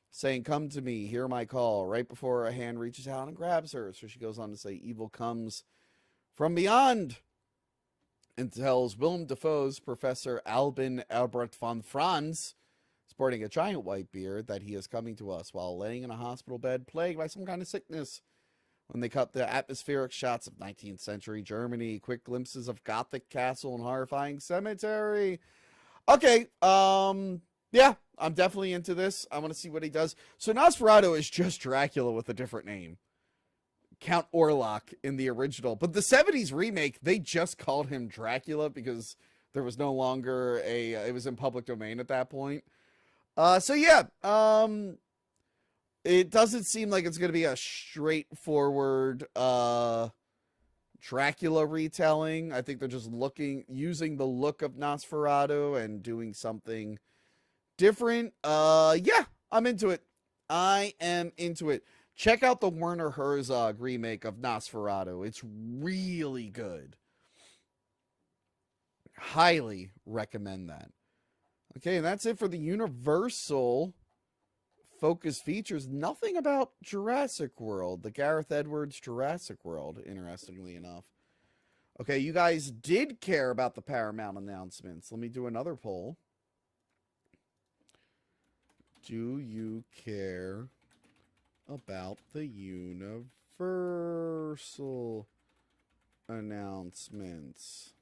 A: saying, "Come to me, hear my call," right before a hand reaches out and grabs her. So she goes on to say, "Evil comes from beyond," and tells Willem Dafoe's Professor Albin Albert von Franz, sporting a giant white beard, that he is coming to us while laying in a hospital bed plagued by some kind of sickness. When they cut the atmospheric shots of 19th century Germany, quick glimpses of Gothic castle and horrifying cemetery. Okay, yeah, I'm definitely into this. I want to see what he does. So Nosferatu is just Dracula with a different name. Count Orlok in the original. But the 70s remake, they just called him Dracula because there was no longer it was in public domain at that point. So yeah, it doesn't seem like it's going to be a straightforward Dracula retelling. I think they're just using the look of Nosferatu and doing something different. Yeah, I'm into it. I am into it. Check out the Werner Herzog remake of Nosferatu. It's really good. Highly recommend that. Okay, and that's it for the Universal Focus features. Nothing about Jurassic World, the Gareth Edwards Jurassic World, interestingly enough. Okay, you guys did care about the Paramount announcements. Let me do another poll. Do you care about the Universal announcements?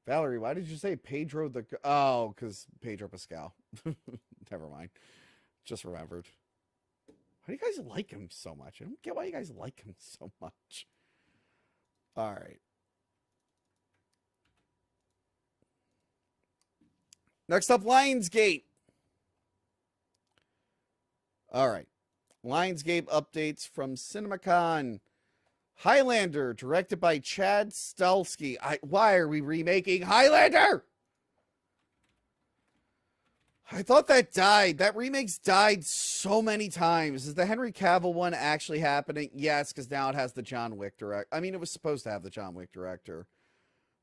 A: Valerie, why did you say Pedro the... Oh, because Pedro Pascal. Never mind. Just remembered. Why do you guys like him so much? I don't get why you guys like him so much. All right. Next up, Lionsgate. All right. Lionsgate updates from CinemaCon. Highlander, directed by Chad Stahelski. Why are we remaking Highlander? I thought that died. That remake's died so many times. Is the Henry Cavill one actually happening? Yes, because now it has the John Wick director. I mean, it was supposed to have the John Wick director.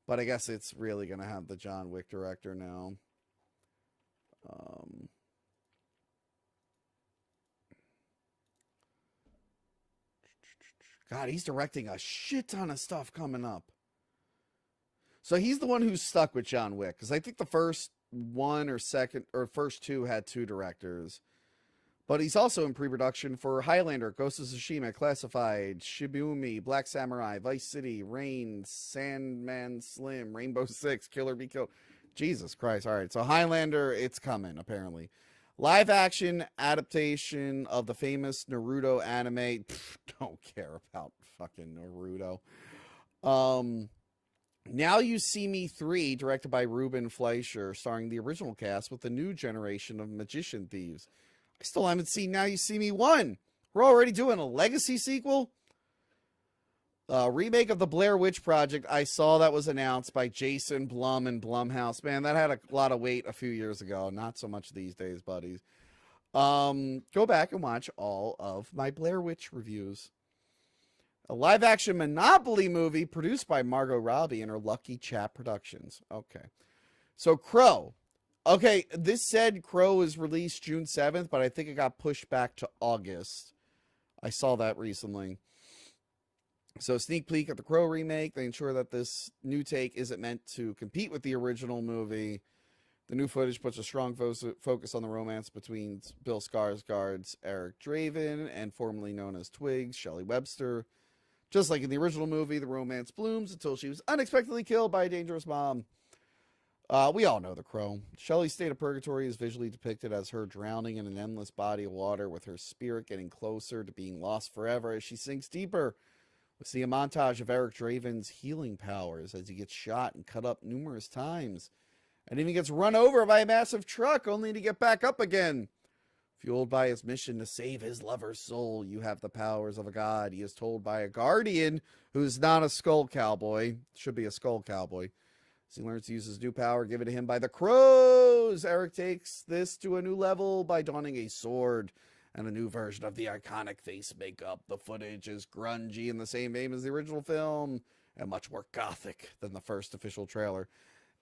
A: But I guess it's really going to have the John Wick director now. God, he's directing a shit ton of stuff coming up. So he's the one who's stuck with John Wick, because I think the first one or first two had two directors. But he's also in pre-production for Highlander, Ghost of Tsushima, Classified, Shibumi, Black Samurai, Vice City, Rain, Sandman Slim, Rainbow Six, Killer Be Killed. Jesus Christ. All right, so Highlander, it's coming, apparently. Live action adaptation of the famous Naruto anime. Don't care about fucking Naruto. Now You See Me 3, directed by Ruben Fleischer, starring the original cast with the new generation of magician thieves. I still haven't seen Now You See Me 1. We're already doing a legacy sequel? Remake of the Blair Witch Project. I saw that was announced by Jason Blum and Blumhouse. Man, that had a lot of weight a few years ago. Not so much these days, buddies. Go back and watch all of my Blair Witch reviews. A live-action Monopoly movie produced by Margot Robbie and her Lucky Chat Productions. Okay. So Crow. Okay, this said Crow is released June 7th, but I think it got pushed back to August. I saw that recently. So sneak peek at the Crow remake. They ensure that this new take isn't meant to compete with the original movie. The new footage puts a strong focus on the romance between Bill Skarsgård's Eric Draven and formerly known as Twigs, Shelley Webster. Just like in the original movie, the romance blooms until she was unexpectedly killed by a dangerous mom. We all know the Crow. Shelley's state of purgatory is visually depicted as her drowning in an endless body of water, with her spirit getting closer to being lost forever as she sinks deeper. We see a montage of Eric Draven's healing powers as he gets shot and cut up numerous times, and even gets run over by a massive truck only to get back up again. Fueled by his mission to save his lover's soul, you have the powers of a god, he is told by a guardian who's not a skull cowboy. Should be a skull cowboy. As he learns to use his new power given to him by the Crows, Eric takes this to a new level by donning a sword and a new version of the iconic face makeup. The footage is grungy in the same vein as the original film, and much more gothic than the first official trailer.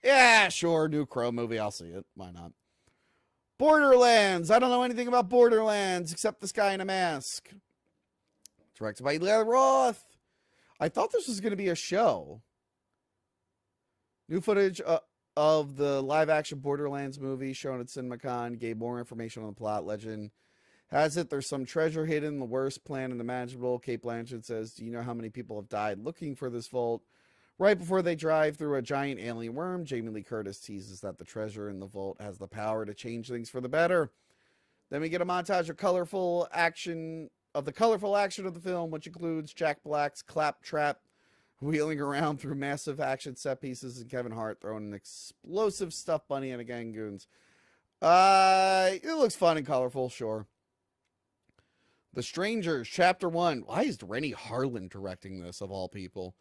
A: Yeah, sure, new Crow movie, I'll see it. Why not? Borderlands. I don't know anything about Borderlands except this guy in a mask. Directed by Eli Roth. I thought this was going to be a show. New footage of the live-action Borderlands movie shown at CinemaCon gave more information on the plot. Legend has it there's some treasure hidden, the worst plan unimaginable. Cate Blanchett says, do you know how many people have died looking for this vault? Right before they drive through a giant alien worm, Jamie Lee Curtis teases that the treasure in the vault has the power to change things for the better. Then we get a montage of colorful action of the film, which includes Jack Black's claptrap wheeling around through massive action set pieces and Kevin Hart throwing an explosive stuffed bunny at a gang of goons. It looks fun and colorful, sure. The Strangers, Chapter 1. Why is Rennie Harlan directing this, of all people?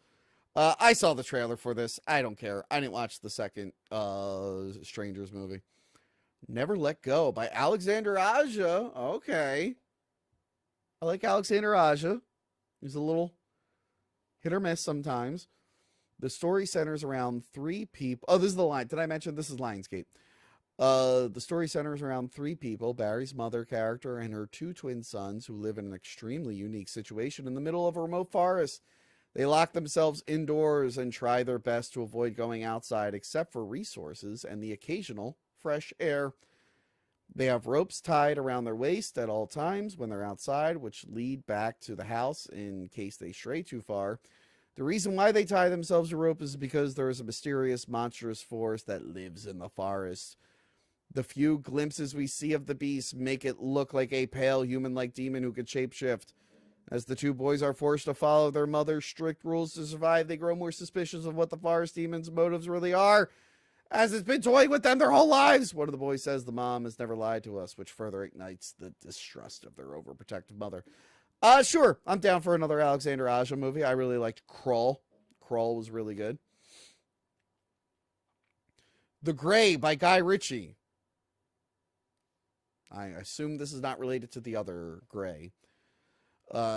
A: I saw the trailer for this. I don't care. I didn't watch the second Strangers movie. Never Let Go by Alexander Aja. Okay. I like Alexander Aja. He's a little hit or miss sometimes. The story centers around three people. Oh, this is the line. Did I mention this is Lionsgate? The story centers around three people, Barry's mother character and her two twin sons, who live in an extremely unique situation in the middle of a remote forest. They lock themselves indoors and try their best to avoid going outside except for resources and the occasional fresh air. They have ropes tied around their waist at all times when they're outside, which lead back to the house in case they stray too far. The reason why they tie themselves to rope is because there is a mysterious, monstrous force that lives in the forest. The few glimpses we see of the beast make it look like a pale, human-like demon who could shapeshift. As the two boys are forced to follow their mother's strict rules to survive, they grow more suspicious of what the forest demon's motives really are, as it's been toying with them their whole lives. One of the boys says the mom has never lied to us, which further ignites the distrust of their overprotective mother. Sure, I'm down for another Alexander Aja movie. I really liked Crawl. Crawl was really good. The Gray by Guy Ritchie. I assume this is not related to the other Gray.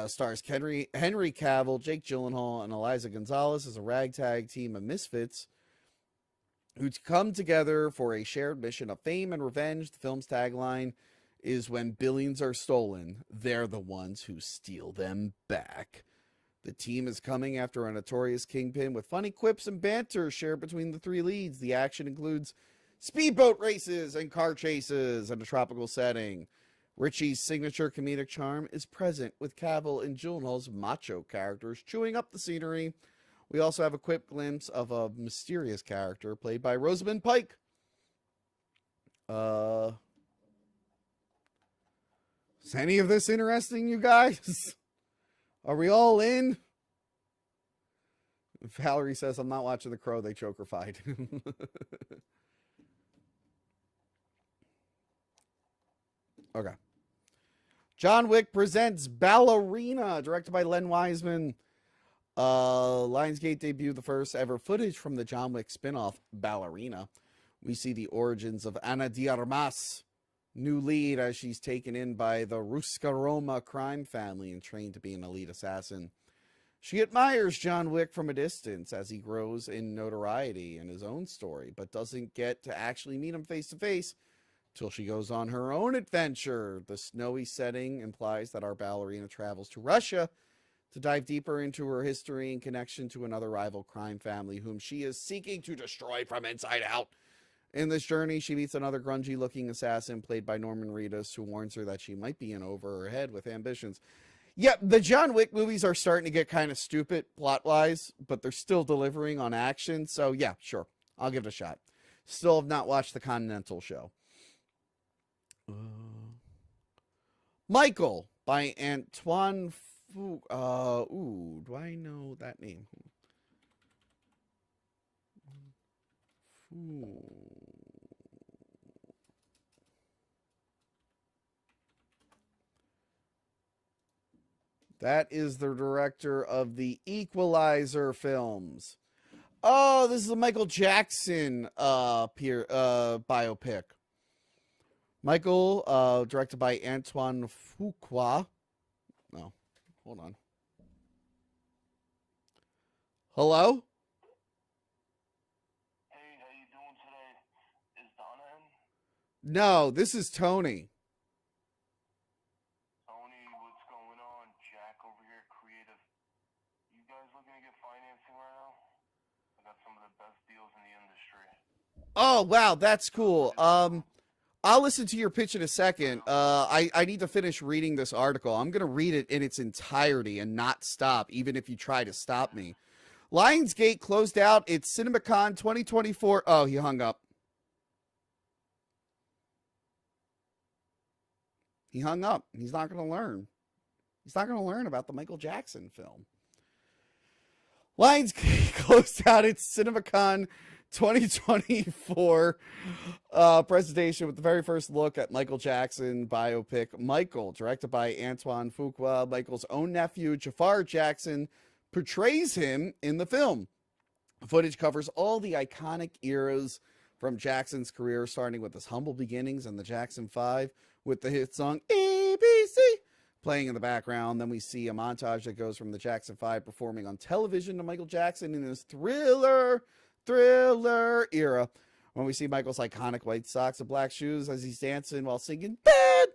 A: Stars Henry Cavill, Jake Gyllenhaal, and Eliza Gonzalez as a ragtag team of misfits who come together for a shared mission of fame and revenge. The film's tagline is, when billions are stolen, they're the ones who steal them back. The team is coming after a notorious kingpin with funny quips and banter shared between the three leads. The action includes speedboat races and car chases in a tropical setting. Ritchie's signature comedic charm is present, with Cavill and Gyllenhaal's macho characters chewing up the scenery. We also have a quick glimpse of a mysterious character played by Rosamund Pike. Is any of this interesting, you guys? Are we all in? Valerie says, I'm not watching The Crow, they choker-fied. Okay. John Wick presents Ballerina, directed by Len Wiseman. Lionsgate debuted the first ever footage from the John Wick spinoff, Ballerina. We see the origins of Ana de Armas, new lead, as she's taken in by the Ruscaroma crime family and trained to be an elite assassin. She admires John Wick from a distance as he grows in notoriety in his own story, but doesn't get to actually meet him face to face till she goes on her own adventure. The snowy setting implies that our ballerina travels to Russia to dive deeper into her history and connection to another rival crime family whom she is seeking to destroy from inside out. In this journey, she meets another grungy-looking assassin played by Norman Reedus, who warns her that she might be in over her head with ambitions. Yeah, the John Wick movies are starting to get kind of stupid plot-wise, but they're still delivering on action. So, yeah, sure. I'll give it a shot. Still have not watched the Continental Show. Michael by Antoine Fu. Do I know that name? That is the director of the Equalizer films. Oh, this is a Michael Jackson biopic. Michael, directed by Antoine Fuqua. No, hold on. Hello?
B: Hey, how you doing today? Is Donna in?
A: No, this is Tony.
B: Tony, what's going on? Jack over here, creative. You guys looking to get financing right now? I got some of the best deals in the industry.
A: Oh, wow, that's cool. I'll listen to your pitch in a second. I need to finish reading this article. I'm going to read it in its entirety and not stop, even if you try to stop me. Lionsgate closed out its CinemaCon 2024. Oh, he hung up. He hung up. He's not going to learn. He's not going to learn about the Michael Jackson film. Lionsgate closed out its CinemaCon 2024 presentation with the very first look at Michael Jackson biopic Michael, directed by Antoine Fuqua. Michael's own nephew, Jafar Jackson, portrays him in the film. Footage covers all the iconic eras from Jackson's career, starting with his humble beginnings in the Jackson 5 with the hit song ABC playing in the background. Then we see a montage that goes from the Jackson 5 performing on television to Michael Jackson in his thriller era, when we see Michael's iconic white socks and black shoes as he's dancing while singing Bad.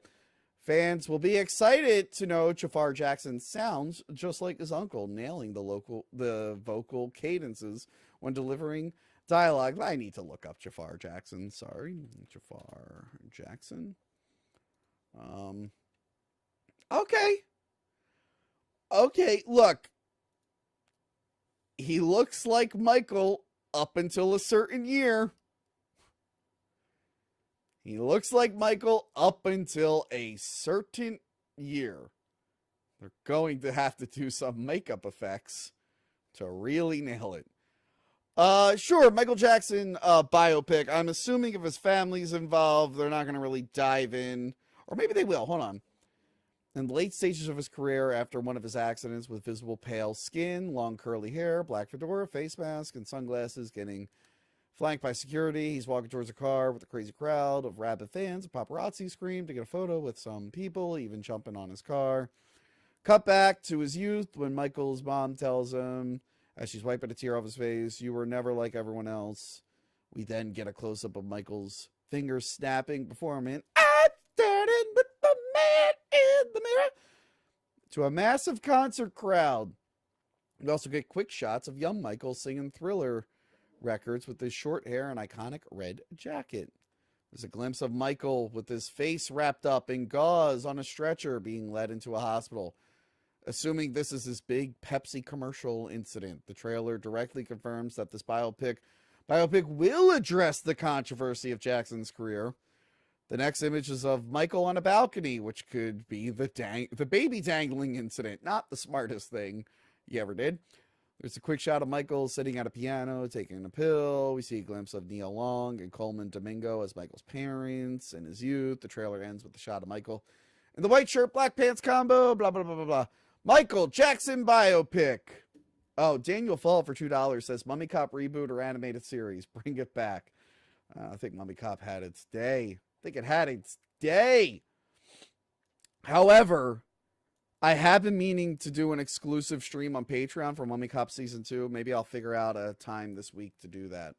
A: Fans will be excited to know Jafar Jackson sounds just like his uncle, nailing the vocal cadences when delivering dialogue. I need to look up Jafar Jackson. Sorry, Jafar Jackson. Okay, look. He looks like Michael up until a certain year. He looks like Michael up until a certain year. They're going to have to do some makeup effects to really nail it. Sure, Michael Jackson biopic. I'm assuming if his family's involved, they're not going to really dive in. Or maybe they will. Hold on. In the late stages of his career, after one of his accidents with visible pale skin, long curly hair, black fedora, face mask, and sunglasses, getting flanked by security, he's walking towards a car with a crazy crowd of rabid fans and paparazzi scream to get a photo with some people, even jumping on his car. Cut back to his youth when Michael's mom tells him, as she's wiping a tear off his face, "You were never like everyone else." We then get a close-up of Michael's fingers snapping before him, and I started with the man in the mirror to a massive concert crowd. We also get quick shots of young Michael singing Thriller records with his short hair and iconic red jacket. There's a glimpse of Michael with his face wrapped up in gauze on a stretcher being led into a hospital. Assuming this is his big Pepsi commercial incident, the trailer directly confirms that this biopic will address the controversy of Jackson's career. The next image is of Michael on a balcony, which could be the baby dangling incident. Not the smartest thing you ever did. There's a quick shot of Michael sitting at a piano, taking a pill. We see a glimpse of Nia Long and Coleman Domingo as Michael's parents in his youth. The trailer ends with a shot of Michael in the white shirt, black pants combo, blah, blah, blah, blah, blah. Michael Jackson biopic. Oh, Daniel Fall for $2 says, Mummy Cop reboot or animated series. Bring it back. I think Mummy Cop had its day. I think it had its day. However, I have been meaning to do an exclusive stream on Patreon for Mummy Cop Season 2. Maybe I'll figure out a time this week to do that.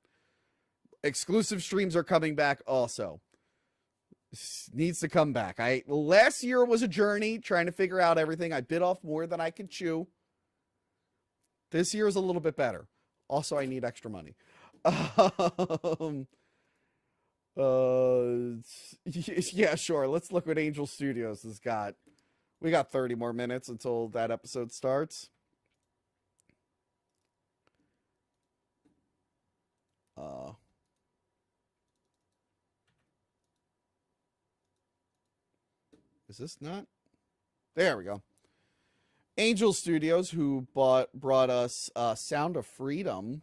A: Exclusive streams are coming back also. Needs to come back. Last year was a journey trying to figure out everything. I bit off more than I could chew. This year is a little bit better. Also, I need extra money. Yeah, sure. Let's look what Angel Studios has got. We got 30 more minutes until that episode starts. Is this not? There we go. Angel Studios, who brought us Sound of Freedom.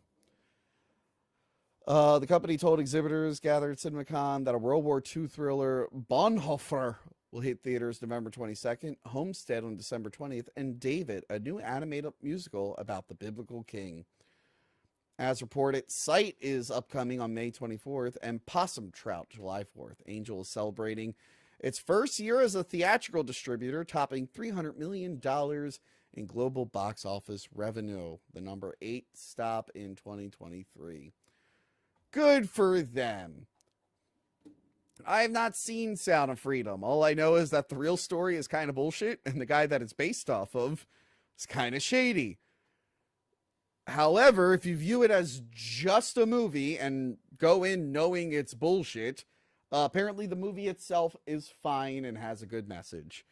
A: The company told exhibitors gathered at CinemaCon that a World War II thriller, Bonhoeffer, will hit theaters November 22nd, Homestead on December 20th, and David, a new animated musical about the biblical king. As reported, Sight is upcoming on May 24th, and Possum Trout July 4th. Angel is celebrating its first year as a theatrical distributor, topping $300 million in global box office revenue, the number 8 stop in 2023. Good for them. I have not seen Sound of Freedom. All I know is that the real story is kind of bullshit, and the guy that it's based off of is kind of shady. However, if you view it as just a movie and go in knowing it's bullshit, apparently the movie itself is fine and has a good message.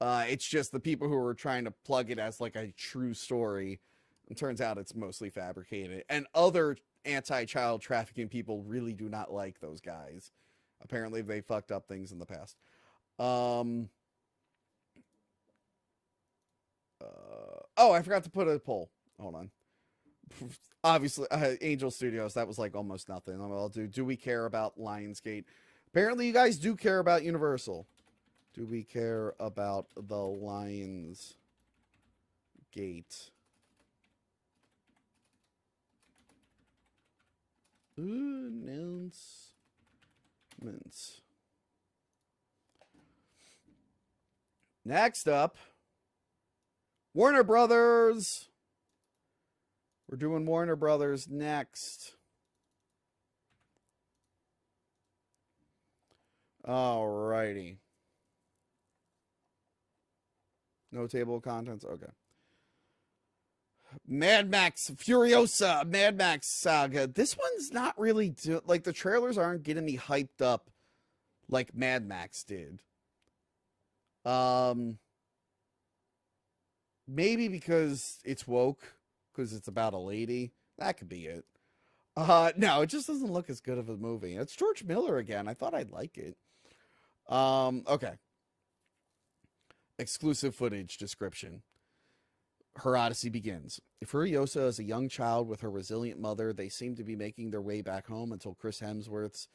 A: It's just the people who are trying to plug it as like a true story. It turns out it's mostly fabricated. And other anti-child trafficking people really do not like those guys. Apparently they fucked up things in the past. Oh, I forgot to put a poll. Hold on. Obviously, Angel Studios, that was like almost nothing. I'll do we care about Lionsgate? Apparently you guys do care about Universal. Do we care about the Lionsgate? Announcements. Next up, Warner Brothers. We're doing Warner Brothers next. Alrighty. No table of contents? Okay. Mad Max Furiosa, Mad Max Saga. This one's not really, like, the trailers aren't getting me hyped up like Mad Max did. Maybe because it's woke, because it's about a lady. That could be it. No, it just doesn't look as good of a movie. It's George Miller again. I thought I'd like it. Okay. Exclusive footage description. Her odyssey begins. Furiosa is a young child with her resilient mother. They seem to be making their way back home until Chris Hemsworth's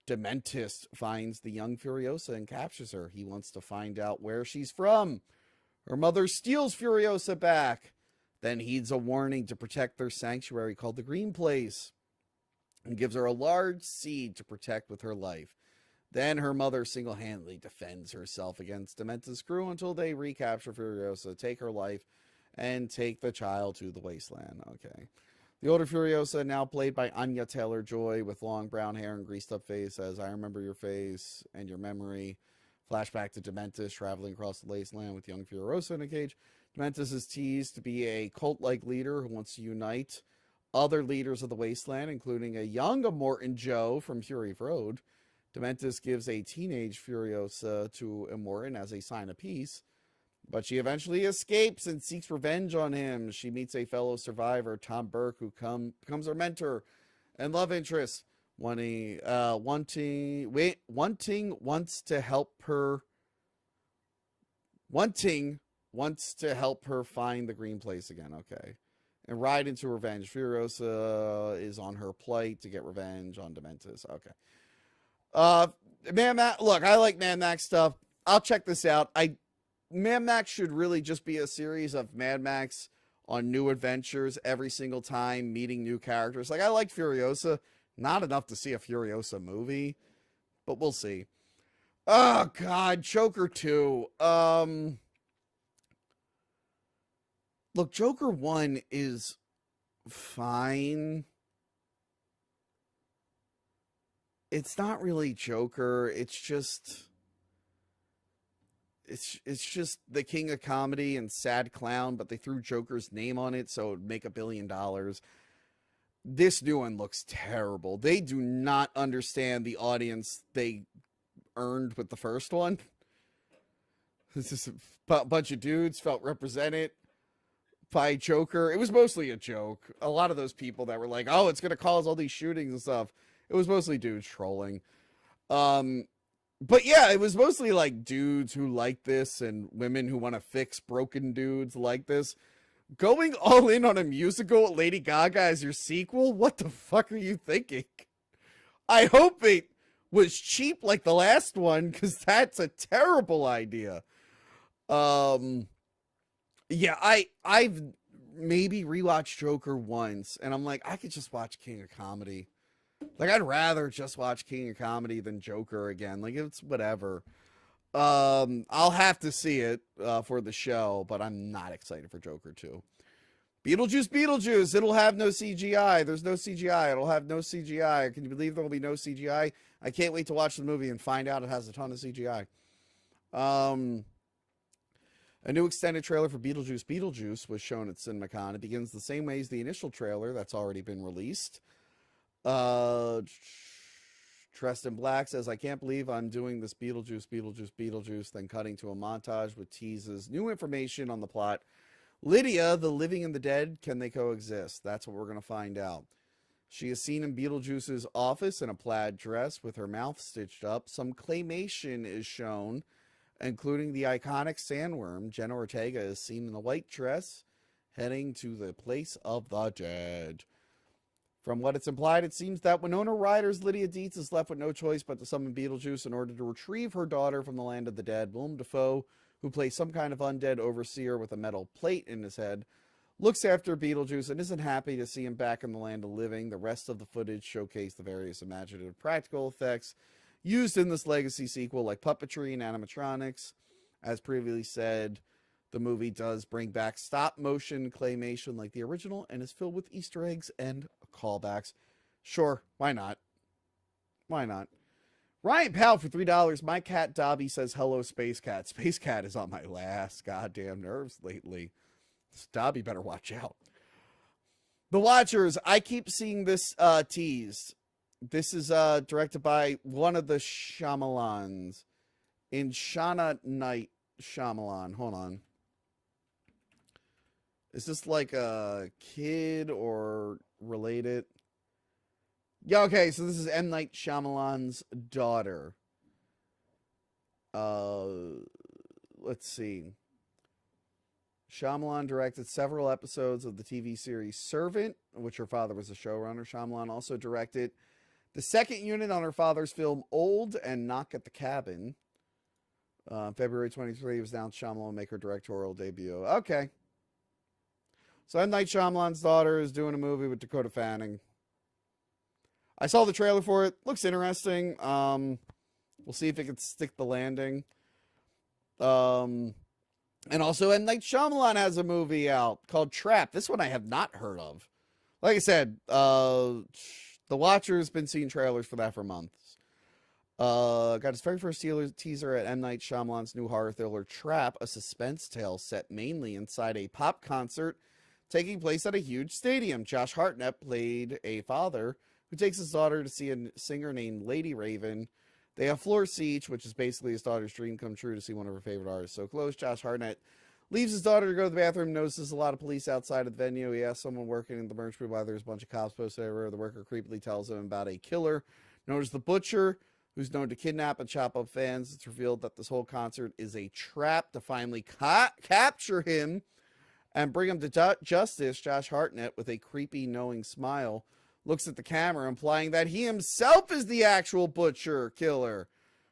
A: Dementis finds the young Furiosa and captures her. He wants to find out where she's from. Her mother steals Furiosa back, then heeds a warning to protect their sanctuary called the Green Place, and gives her a large seed to protect with her life. Then her mother single-handedly defends herself against Dementis' crew until they recapture Furiosa, take her life, and take the child to the wasteland. Okay. The older Furiosa, now played by Anya Taylor-Joy, with long brown hair and greased-up face, says, "I remember your face and your memory." Flashback to Dementis traveling across the wasteland with young Furiosa in a cage. Dementis is teased to be a cult-like leader who wants to unite other leaders of the wasteland, including a young Immortan Joe from Fury Road. Dementis gives a teenage Furiosa to Immortan as a sign of peace, but she eventually escapes and seeks revenge on him. She meets a fellow survivor, Tom Burke, who becomes her mentor and love interest. Wanting wants to help her find the Green Place again. Okay. And ride into revenge. Furiosa is on her plight to get revenge on Dementis. Okay. Mad Max, look, I like Mad Max stuff. I'll check this out. Mad Max should really just be a series of Mad Max on new adventures every single time, meeting new characters. Like, I like Furiosa. Not enough to see a Furiosa movie, but we'll see. Oh, God, Joker 2. Look, Joker 1 is fine. It's not really Joker. It's just the king of comedy and sad clown, but they threw Joker's name on it so it would make $1 billion. This new one looks terrible. They do not understand the audience they earned with the first one. This is a bunch of dudes felt represented by Joker. It was mostly a joke. A lot of those people that were like, oh, it's going to cause all these shootings and stuff. It was mostly dudes trolling. But yeah, it was mostly like dudes who like this and women who want to fix broken dudes like this. Going all in on a musical with Lady Gaga as your sequel? What the fuck are you thinking? I hope it was cheap like the last one, because that's a terrible idea. Yeah, I've maybe rewatched Joker once, and I'm like, I could just watch King of Comedy. Like, I'd rather just watch King of Comedy than Joker again. Like, it's whatever. I'll have to see it for the show, but I'm not excited for Joker 2. Beetlejuice. It'll have no CGI. There's no CGI. It'll have no CGI. Can you believe there will be no CGI? I can't wait to watch the movie and find out it has a ton of CGI. A new extended trailer for Beetlejuice was shown at CinemaCon. It begins the same way as the initial trailer that's already been released. Dressed in Black says, I can't believe I'm doing this Beetlejuice, then cutting to a montage with teases new information on the plot. Lydia, the living and the dead, can they coexist? That's what we're going to find out. She is seen in Beetlejuice's office in a plaid dress with her mouth stitched up. Some claymation is shown, including the iconic sandworm. Jenna Ortega is seen in a white dress heading to the place of the dead. From what it's implied, it seems that Winona Ryder's Lydia Dietz is left with no choice but to summon Beetlejuice in order to retrieve her daughter from the land of the dead. Willem Dafoe, who plays some kind of undead overseer with a metal plate in his head, looks after Beetlejuice and isn't happy to see him back in the land of living. The rest of the footage showcased the various imaginative practical effects used in this legacy sequel, like puppetry and animatronics. As previously said, the movie does bring back stop-motion claymation like the original and is filled with Easter eggs and callbacks. Sure, why not? Why not? Ryan Powell for $3. My cat Dobby says, hello, Space Cat. Space Cat is on my last goddamn nerves lately. This Dobby better watch out. The Watchers. I keep seeing this teased. This is directed by one of the Shyamalans. In Shana Night Shyamalan. Hold on. Is this like a kid or related? Yeah, okay, so this is M. Night Shyamalan's daughter. Let's see. Shyamalan directed several episodes of the TV series Servant, which her father was a showrunner. Shyamalan also directed the second unit on her father's film Old and Knock at the Cabin. February 23, it was announced Shyamalan will make her directorial debut. Okay. So M. Night Shyamalan's daughter is doing a movie with Dakota Fanning. I saw the trailer for it. Looks interesting. We'll see if it can stick the landing. And also M. Night Shyamalan has a movie out called Trap. This one I have not heard of. Like I said, The Watcher's been seeing trailers for that for months. Got his very first teaser at M. Night Shyamalan's new horror thriller Trap, a suspense tale set mainly inside a pop concert taking place at a huge stadium. Josh Hartnett played a father who takes his daughter to see a singer named Lady Raven. They have floor seats, which is basically his daughter's dream come true to see one of her favorite artists so close. Josh Hartnett leaves his daughter to go to the bathroom, notices a lot of police outside of the venue. He asks someone working in the merch booth why there's a bunch of cops posted everywhere. The worker creepily tells him about a killer known as the Butcher, who's known to kidnap and chop up fans. It's revealed that this whole concert is a trap to finally capture him and bring him to justice. Josh Hartnett, with a creepy, knowing smile, looks at the camera, implying that he himself is the actual Butcher killer,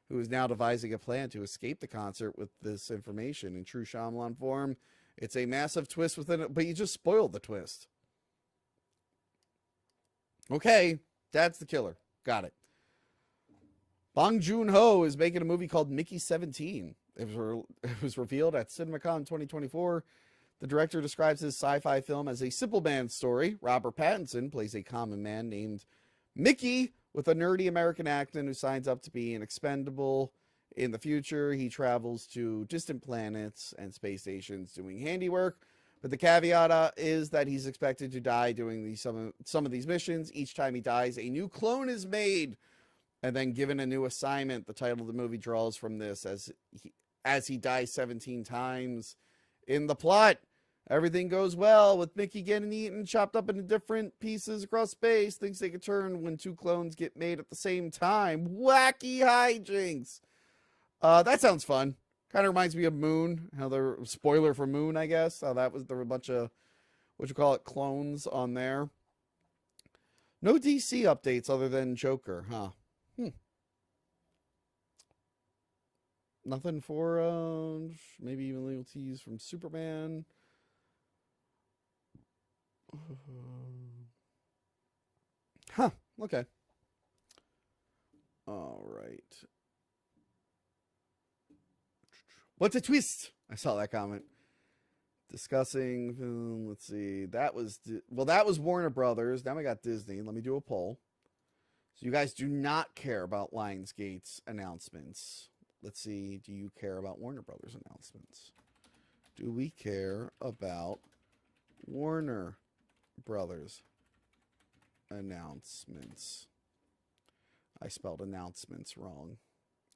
A: who is now devising a plan to escape the concert with this information. In true Shyamalan form, it's a massive twist within it, but you just spoiled the twist. Okay, that's the killer. Got it. Bong Joon-ho is making a movie called Mickey 17. It was revealed at CinemaCon 2024 The director describes his sci-fi film as a simple man's story. Robert Pattinson plays a common man named Mickey with a nerdy American accent who signs up to be an expendable. In the future, he travels to distant planets and space stations doing handiwork. But the caveat is that he's expected to die doing some of these missions. Each time he dies, a new clone is made and then given a new assignment. The title of the movie draws from this as he dies 17 times. In the plot, everything goes well with Mickey getting eaten, chopped up into different pieces across space. Things take a turn when two clones get made at the same time. Wacky hijinks. That sounds fun. Kind of reminds me of Moon. How the spoiler for Moon, I guess. How there were a bunch of clones on there. No DC updates other than Joker, huh? Nothing for maybe even little tease from Superman. Huh. Okay. All right. What's a twist? I saw that comment. Discussing, let's see. That was Warner Brothers. Now we got Disney. Let me do a poll. So you guys do not care about Lionsgate's announcements. Let's see. Do you care about Warner Brothers announcements? Do we care about Warner Brothers announcements? I spelled announcements wrong.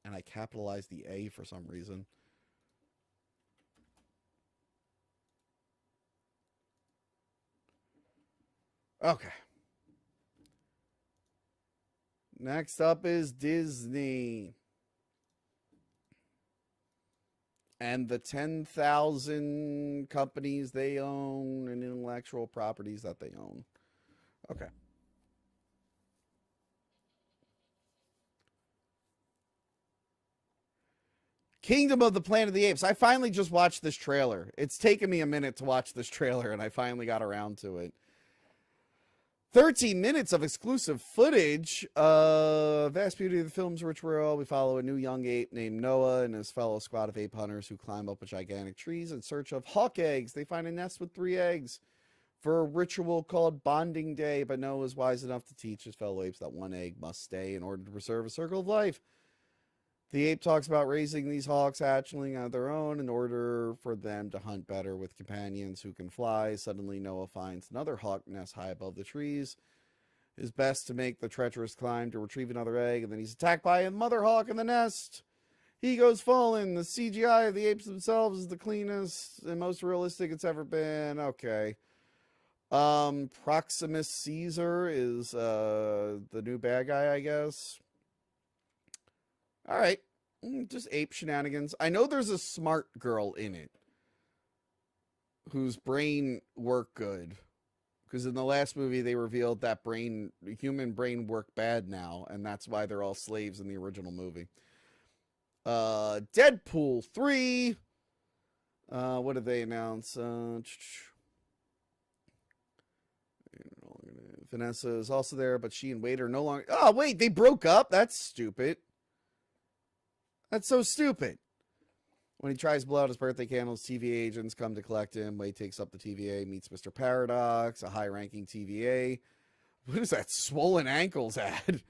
A: And I capitalized the A for some reason. Okay. Next up is Disney. And the 10,000 companies they own and intellectual properties that they own. Okay. Kingdom of the Planet of the Apes. I finally just watched this trailer. It's taken me a minute to watch this trailer, and I finally got around to it. 13 minutes of exclusive footage. Vast beauty of the film's rich world. We follow a new young ape named Noah and his fellow squad of ape hunters who climb up a gigantic trees in search of hawk eggs. They find a nest with 3 eggs for a ritual called Bonding Day, but Noah is wise enough to teach his fellow apes that 1 egg must stay in order to preserve a circle of life. The ape talks about raising these hawks hatchling on their own in order for them to hunt better with companions who can fly. Suddenly, Noah finds another hawk nest high above the trees. It is best to make the treacherous climb to retrieve another egg, and then he's attacked by a mother hawk in the nest. He goes fallen. The CGI of the apes themselves is the cleanest and most realistic it's ever been. Okay. Proximus Caesar is the new bad guy, I guess. All right, just ape shenanigans. I know there's a smart girl in it whose brain worked good. Because in the last movie, they revealed that human brain worked bad now. And that's why they're all slaves in the original movie. Deadpool 3. What did they announce? Vanessa is also there, but she and Wade are no longer... Oh, wait, they broke up? That's stupid. That's so stupid. When he tries to blow out his birthday candles, TVA agents come to collect him. Wade takes up the TVA, meets Mr. Paradox, a high-ranking TVA. What is that swollen ankles ad?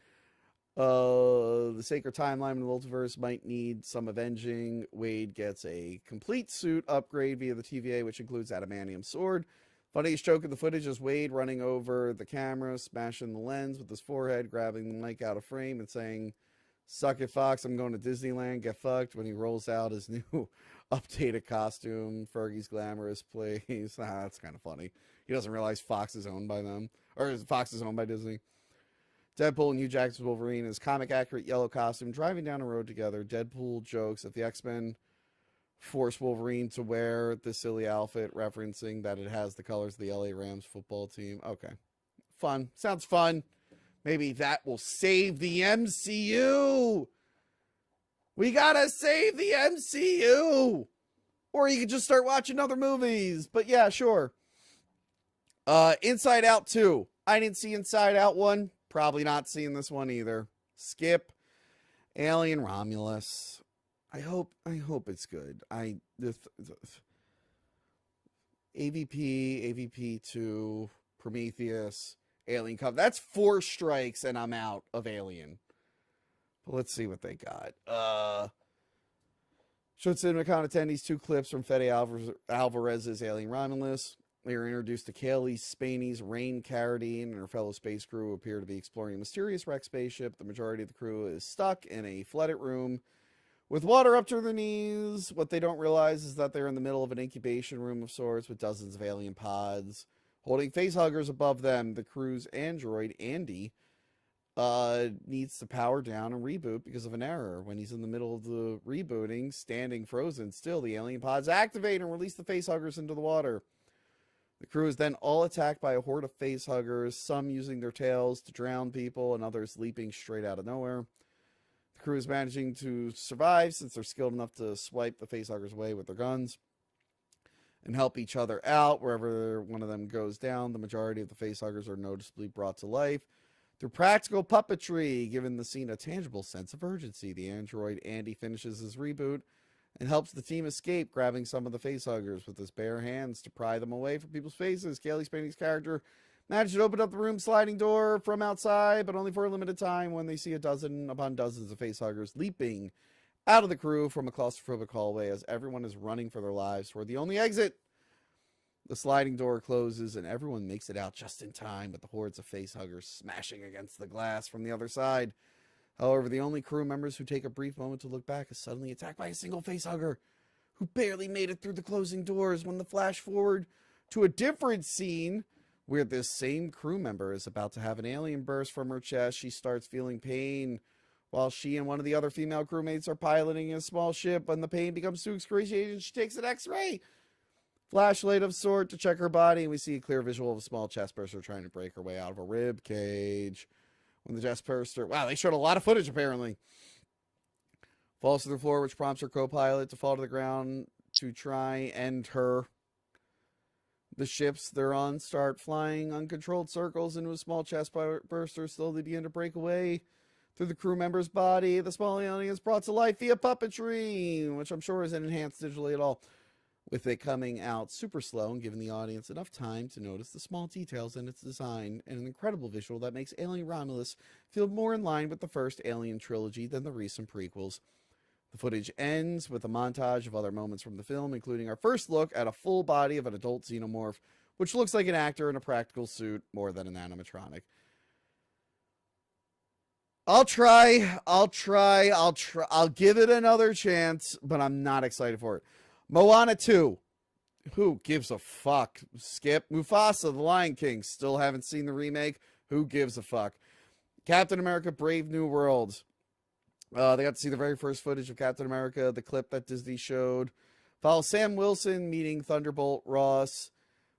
A: The sacred timeline in the multiverse might need some avenging. Wade gets a complete suit upgrade via the TVA, which includes adamantium sword. Funniest joke in the footage is Wade running over the camera, smashing the lens with his forehead, grabbing the mic out of frame, and saying... Suck it, Fox. I'm going to Disneyland. Get fucked when he rolls out his new updated costume. Fergie's glamorous place. That's kind of funny. He doesn't realize Fox is owned by them. Or Fox is owned by Disney. Deadpool and Hugh Jackman's Wolverine in his comic-accurate yellow costume driving down a road together. Deadpool jokes that the X-Men force Wolverine to wear the silly outfit, referencing that it has the colors of the LA Rams football team. Okay. Fun. Sounds fun. Maybe that will save the MCU. We gotta save the MCU. Or you could just start watching other movies. But yeah, sure. Inside Out 2. I didn't see Inside Out 1. Probably not seeing this one either. Skip. Alien Romulus. I hope it's good. AVP, AVP2, Prometheus, Alien Covenant. That's 4 strikes, and I'm out of Alien. But let's see what they got. Showed CinemaCon attendees 2 clips from Fede Alvarez's Alien Romulus. They were introduced to Kaylee Spaney's Rain Carradine and her fellow space crew who appear to be exploring a mysterious wrecked spaceship. The majority of the crew is stuck in a flooded room with water up to their knees. What they don't realize is that they're in the middle of an incubation room of sorts with dozens of alien pods holding facehuggers above them. The crew's android, Andy, needs to power down and reboot because of an error. When he's in the middle of the rebooting, standing frozen still, the alien pods activate and release the facehuggers into the water. The crew is then all attacked by a horde of facehuggers, some using their tails to drown people and others leaping straight out of nowhere. The crew is managing to survive since they're skilled enough to swipe the facehuggers away with their guns and help each other out wherever one of them goes down. The majority of the facehuggers are noticeably brought to life through practical puppetry, giving the scene a tangible sense of urgency. The android Andy finishes his reboot and helps the team escape, grabbing some of the facehuggers with his bare hands to pry them away from people's faces. Kaylee Spaney's character managed to open up the room's sliding door from outside, but only for a limited time when they see a dozen upon dozens of facehuggers leaping out of the crew from a claustrophobic hallway as everyone is running for their lives toward the only exit. The sliding door closes and everyone makes it out just in time with the hordes of facehuggers smashing against the glass from the other side. However, the only crew members who take a brief moment to look back is suddenly attacked by a single facehugger who barely made it through the closing doors. When the flash forward to a different scene where this same crew member is about to have an alien burst from her chest, she starts feeling pain while she and one of the other female crewmates are piloting a small ship. When the pain becomes too excruciating, she takes an x-ray flashlight of sort to check her body, and we see a clear visual of a small chest burster trying to break her way out of a rib cage. When the chest burster, wow, they showed a lot of footage apparently, falls to the floor, which prompts her co-pilot to fall to the ground to try and her. The ships they're on start flying uncontrolled circles into a small chest burster. Slowly begin to break away through the crew member's body. The small alien is brought to life via puppetry, which I'm sure isn't enhanced digitally at all, with it coming out super slow and giving the audience enough time to notice the small details in its design, and an incredible visual that makes Alien Romulus feel more in line with the first Alien trilogy than the recent prequels. The footage ends with a montage of other moments from the film, including our first look at a full body of an adult xenomorph, which looks like an actor in a practical suit more than an animatronic. I'll give it another chance, but I'm not excited for it. Moana 2. Who gives a fuck? Skip. Mufasa, The Lion King. Still haven't seen the remake. Who gives a fuck? Captain America, Brave New World. They got to see the very first footage of Captain America, the clip that Disney showed. Follow Sam Wilson meeting Thunderbolt Ross,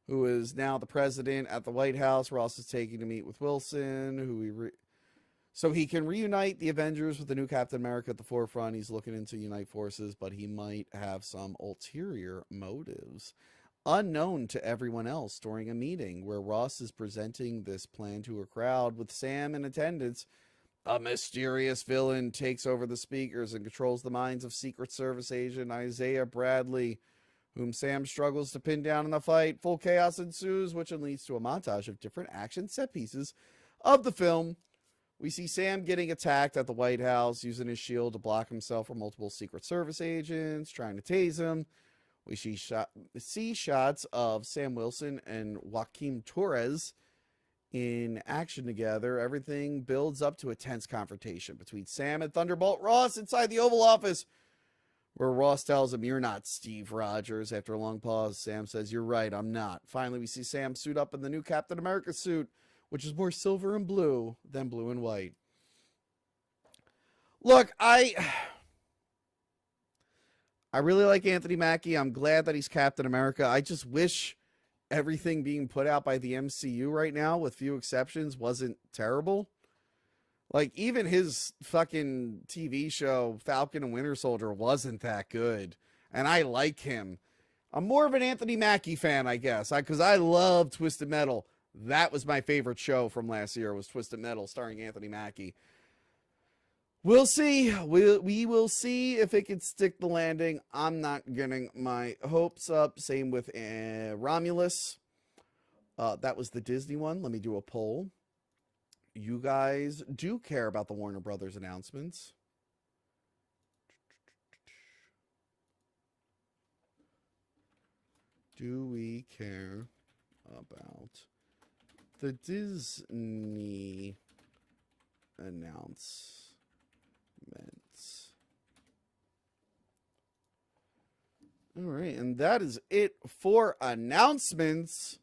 A: who is now the president at the White House. Ross is taking to meet with Wilson, so he can reunite the Avengers with the new Captain America at the forefront. He's looking into unite forces, but he might have some ulterior motives unknown to everyone else during a meeting where Ross is presenting this plan to a crowd with Sam in attendance. A mysterious villain takes over the speakers and controls the minds of Secret Service agent Isaiah Bradley, whom Sam struggles to pin down in the fight. Full chaos ensues, which leads to a montage of different action set pieces of the film. We see Sam getting attacked at the White House, using his shield to block himself from multiple Secret Service agents, trying to tase him. We see shots of Sam Wilson and Joaquin Torres in action together. Everything builds up to a tense confrontation between Sam and Thunderbolt Ross inside the Oval Office, where Ross tells him, "You're not Steve Rogers." After a long pause, Sam says, "You're right, I'm not." Finally, we see Sam suit up in the new Captain America suit, which is more silver and blue than blue and white. Look, I really like Anthony Mackie. I'm glad that he's Captain America. I just wish everything being put out by the MCU right now, with few exceptions, wasn't terrible. Like, even his fucking TV show, Falcon and Winter Soldier, wasn't that good. And I like him. I'm more of an Anthony Mackie fan, I guess, because I love Twisted Metal. That was my favorite show from last year, was Twisted Metal, starring Anthony Mackie. We'll see. We will see if it can stick the landing. I'm not getting my hopes up. Same with Romulus. That was the Disney one. Let me do a poll. You guys do care about the Warner Brothers announcements. Do we care about the Disney announcements? All right, and that is it for announcements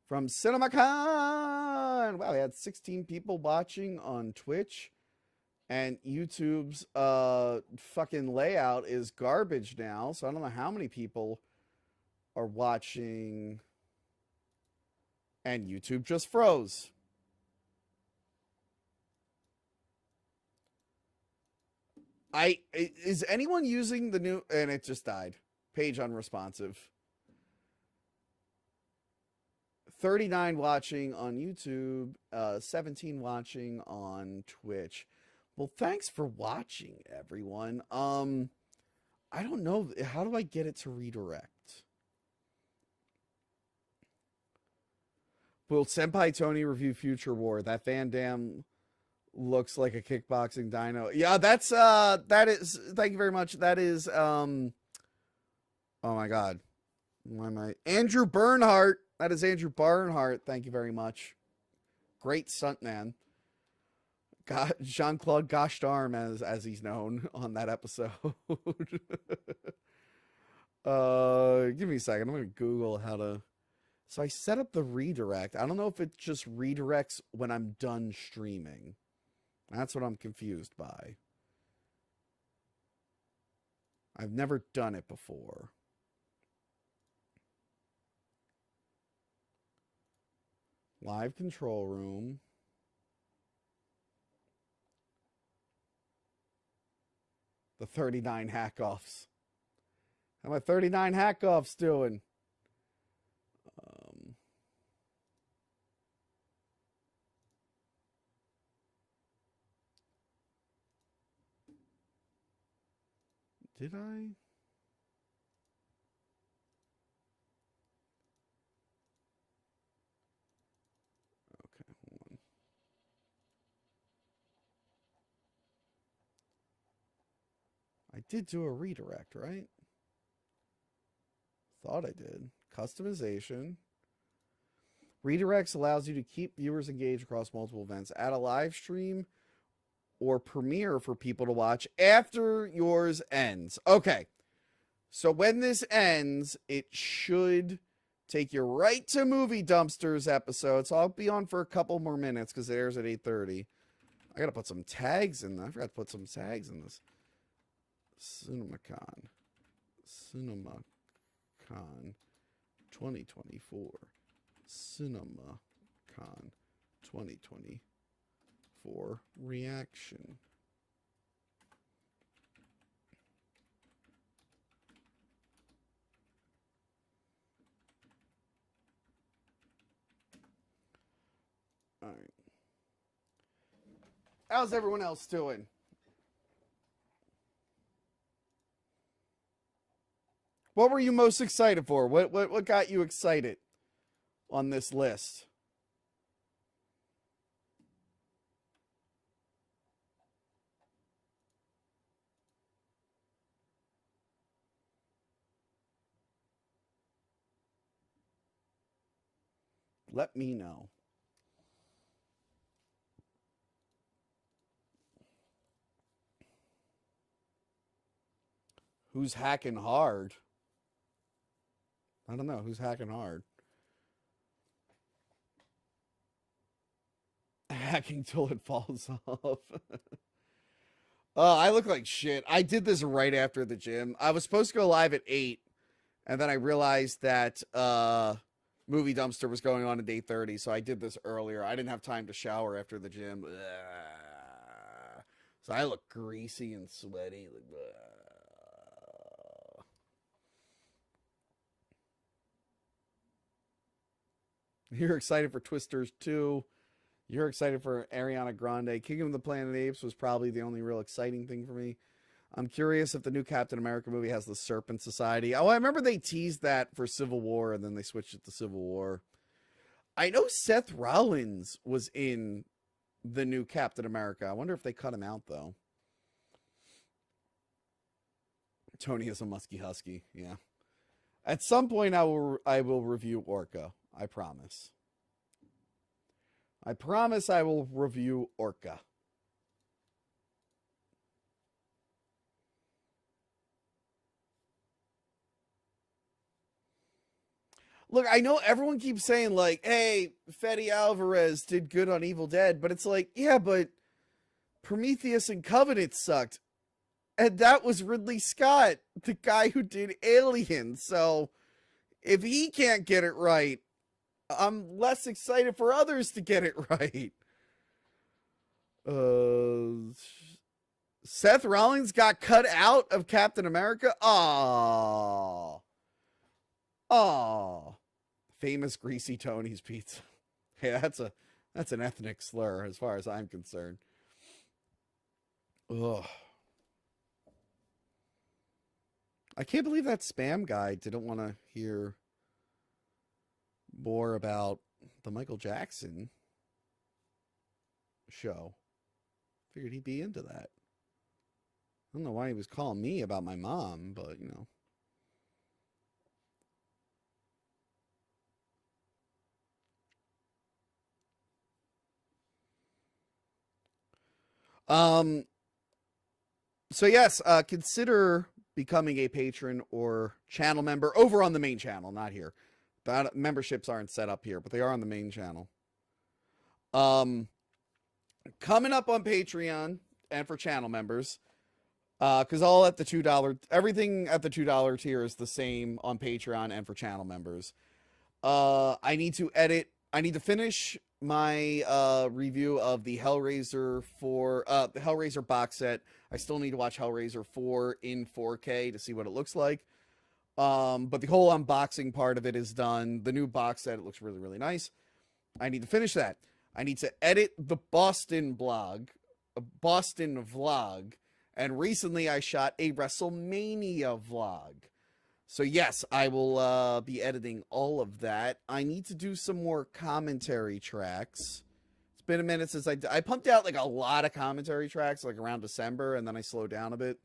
A: from CinemaCon. Wow, we had 16 people watching on Twitch, and YouTube's fucking layout is garbage now, so I don't know how many people are watching, and YouTube just froze. Is anyone using the new, and it just died. Page unresponsive. 39 watching on YouTube, 17 watching on Twitch. Well, thanks for watching, everyone. I don't know. How do I get it to redirect? Will Senpai Tony review Future War? That Van Damme looks like a kickboxing dino. Yeah, that is, thank you very much. That is, oh my God. Why am I? Andrew Bernhardt. That is Andrew Barnhart. Thank you very much. Great stuntman. Jean-Claude Gosh darn, as he's known on that episode. Give me a second. I'm going to Google how to. So I set up the redirect. I don't know if it just redirects when I'm done streaming. That's what I'm confused by. I've never done it before. Live control room. The 39 hack-offs. How my 39 hack-offs doing? Did I? Okay, hold on. I did do a redirect, right? Thought I did. Customization. Redirects allows you to keep viewers engaged across multiple events. Add a live stream or premiere for people to watch after yours ends. Okay. So when this ends, it should take you right to Movie Dumpsters episode. So I'll be on for a couple more minutes because it airs at 8:30. I got to put some tags in there. I forgot to put some tags in this. CinemaCon 2024. CinemaCon 2024 reaction. All right. How's everyone else doing? What were you most excited for? What got you excited on this list? Let me know. Who's hacking hard? I don't know. Who's hacking hard? Hacking till it falls off. I look like shit. I did this right after the gym. I was supposed to go live at 8, and then I realized that Movie Dumpster was going on at 8:30, so I did this earlier. I didn't have time to shower after the gym. So I look greasy and sweaty. You're excited for Twisters 2. You're excited for Ariana Grande. Kingdom of the Planet of the Apes was probably the only real exciting thing for me. I'm curious if the new Captain America movie has the Serpent Society. Oh, I remember they teased that for Civil War, and then they switched it to Civil War. I know Seth Rollins was in the new Captain America. I wonder if they cut him out, though. Tony is a musky husky, yeah. At some point, I will review Orca. I promise. I promise I will review Orca. Look, I know everyone keeps saying, like, hey, Fede Alvarez did good on Evil Dead, but it's like, yeah, but Prometheus and Covenant sucked. And that was Ridley Scott, the guy who did Alien. So if he can't get it right, I'm less excited for others to get it right. Seth Rollins got cut out of Captain America? Aww. Aww. Famous Greasy Tony's Pizza. Hey, that's an ethnic slur as far as I'm concerned. Ugh. I can't believe that spam guy didn't want to hear more about the Michael Jackson show. Figured he'd be into that. I don't know why he was calling me about my mom, but, you know. So yes, consider becoming a patron or channel member over on the main channel, not here. The memberships aren't set up here, but they are on the main channel. Coming up on Patreon and for channel members, because all at the $2, everything at the $2 tier is the same on Patreon and for channel members. I need to finish my review of the Hellraiser the Hellraiser box set. I still need to watch Hellraiser 4 in 4K to see what it looks like. But the whole unboxing part of it is done. The new box set, it looks really, really nice. I need to finish that. I need to edit the Boston vlog. And recently I shot a WrestleMania vlog. So yes, I will be editing all of that. I need to do some more commentary tracks. It's been a minute since I pumped out like a lot of commentary tracks like around December, and then I slowed down a bit.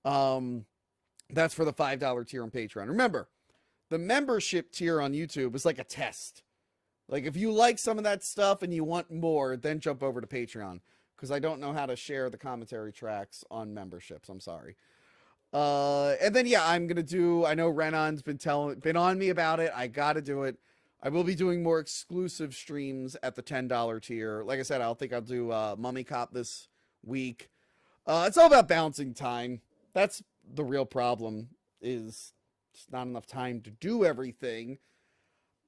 A: That's for the $5 tier on Patreon. Remember, the membership tier on YouTube is like a test. Like if you like some of that stuff and you want more, then jump over to Patreon, because I don't know how to share the commentary tracks on memberships. I'm sorry. And then yeah, I'm gonna do. I know Renon's been on me about it. I gotta do it. I will be doing more exclusive streams at the $10 tier. Like I said, I'll do Mummy Cop this week. It's all about balancing time. That's the real problem. Is just not enough time to do everything.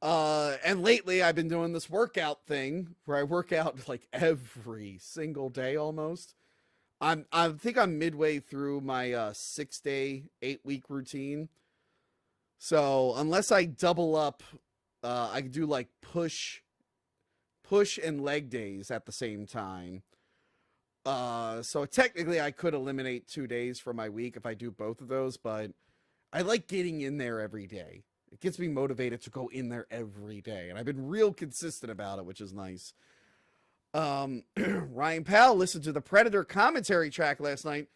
A: And lately I've been doing this workout thing where I work out like every single day almost. I think I'm midway through my 6-day, 8-week routine. So unless I double up, I can do like push and leg days at the same time. So technically I could eliminate 2 days from my week if I do both of those, but I like getting in there every day. It gets me motivated to go in there every day. And I've been real consistent about it, which is nice. Ryan Powell listened to the Predator commentary track last night.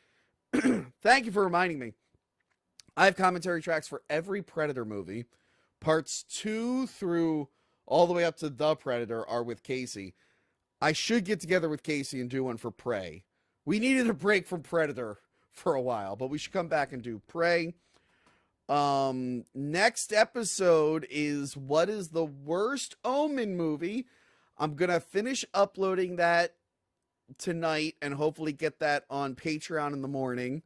A: Thank you for reminding me. I have commentary tracks for every Predator movie. Parts 2 through all the way up to The Predator are with Casey. I should get together with Casey and do one for Prey. We needed a break from Predator for a while, but we should come back and do Prey. Next episode is what is the worst Omen movie. I'm going to finish uploading that tonight and hopefully get that on Patreon in the morning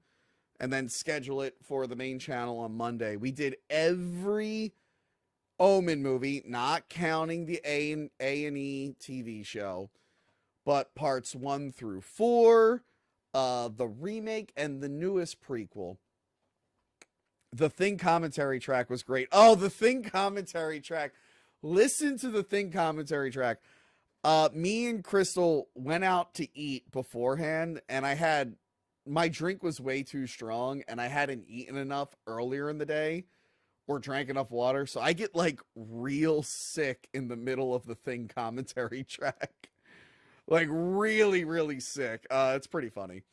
A: and then schedule it for the main channel on Monday. We did every Omen movie, not counting the A&E TV show, but parts 1 through 4, the remake, and the newest prequel. The Thing commentary track was great. Oh, the Thing commentary track. Listen to the Thing commentary track. Me and Crystal went out to eat beforehand, and my drink was way too strong, and I hadn't eaten enough earlier in the day or drank enough water, so I get like real sick in the middle of the Thing commentary track. Like really, really sick. It's pretty funny.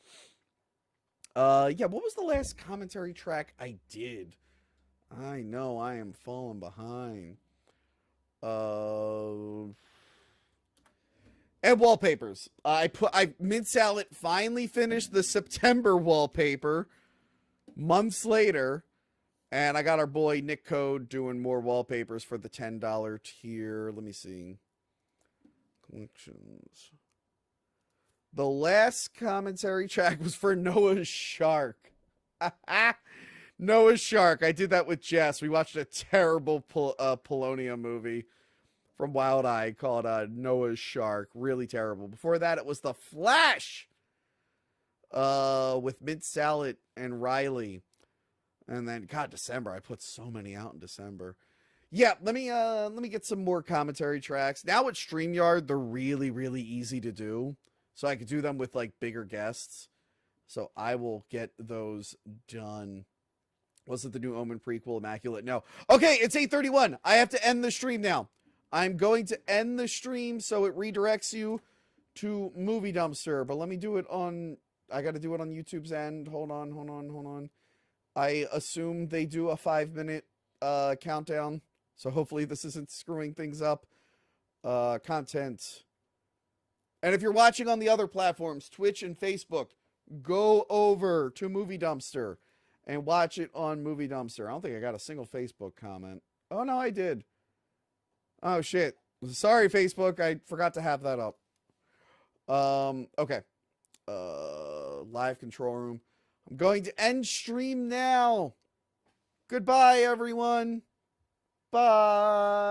A: Yeah, what was the last commentary track I did? I know I am falling behind. And wallpapers. Mint Salad finally finished the September wallpaper months later, and I got our boy Nick Code doing more wallpapers for the $10 tier. Let me see. Collections. The last commentary track was for Noah's Shark. Noah's Shark. I did that with Jess. We watched a terrible Polonia movie from Wild Eye called Noah's Shark. Really terrible. Before that, it was The Flash with Mint Salad and Riley. And then, God, December. I put so many out in December. Yeah, let me get some more commentary tracks. Now with StreamYard, they're really, really easy to do. So I could do them with, like, bigger guests. So I will get those done. Was it the new Omen prequel, Immaculate? No. Okay, it's 8:31. I have to end the stream now. I'm going to end the stream so it redirects you to Movie Dumpster. But let me do it on... I got to do it on YouTube's end. Hold on. I assume they do a 5-minute countdown. So hopefully this isn't screwing things up. Content. And if you're watching on the other platforms, Twitch and Facebook, go over to Movie Dumpster and watch it on Movie Dumpster. I don't think I got a single Facebook comment. Oh, no, I did. Oh, shit. Sorry, Facebook. I forgot to have that up. Okay. Live control room. I'm going to end stream now. Goodbye, everyone. Bye.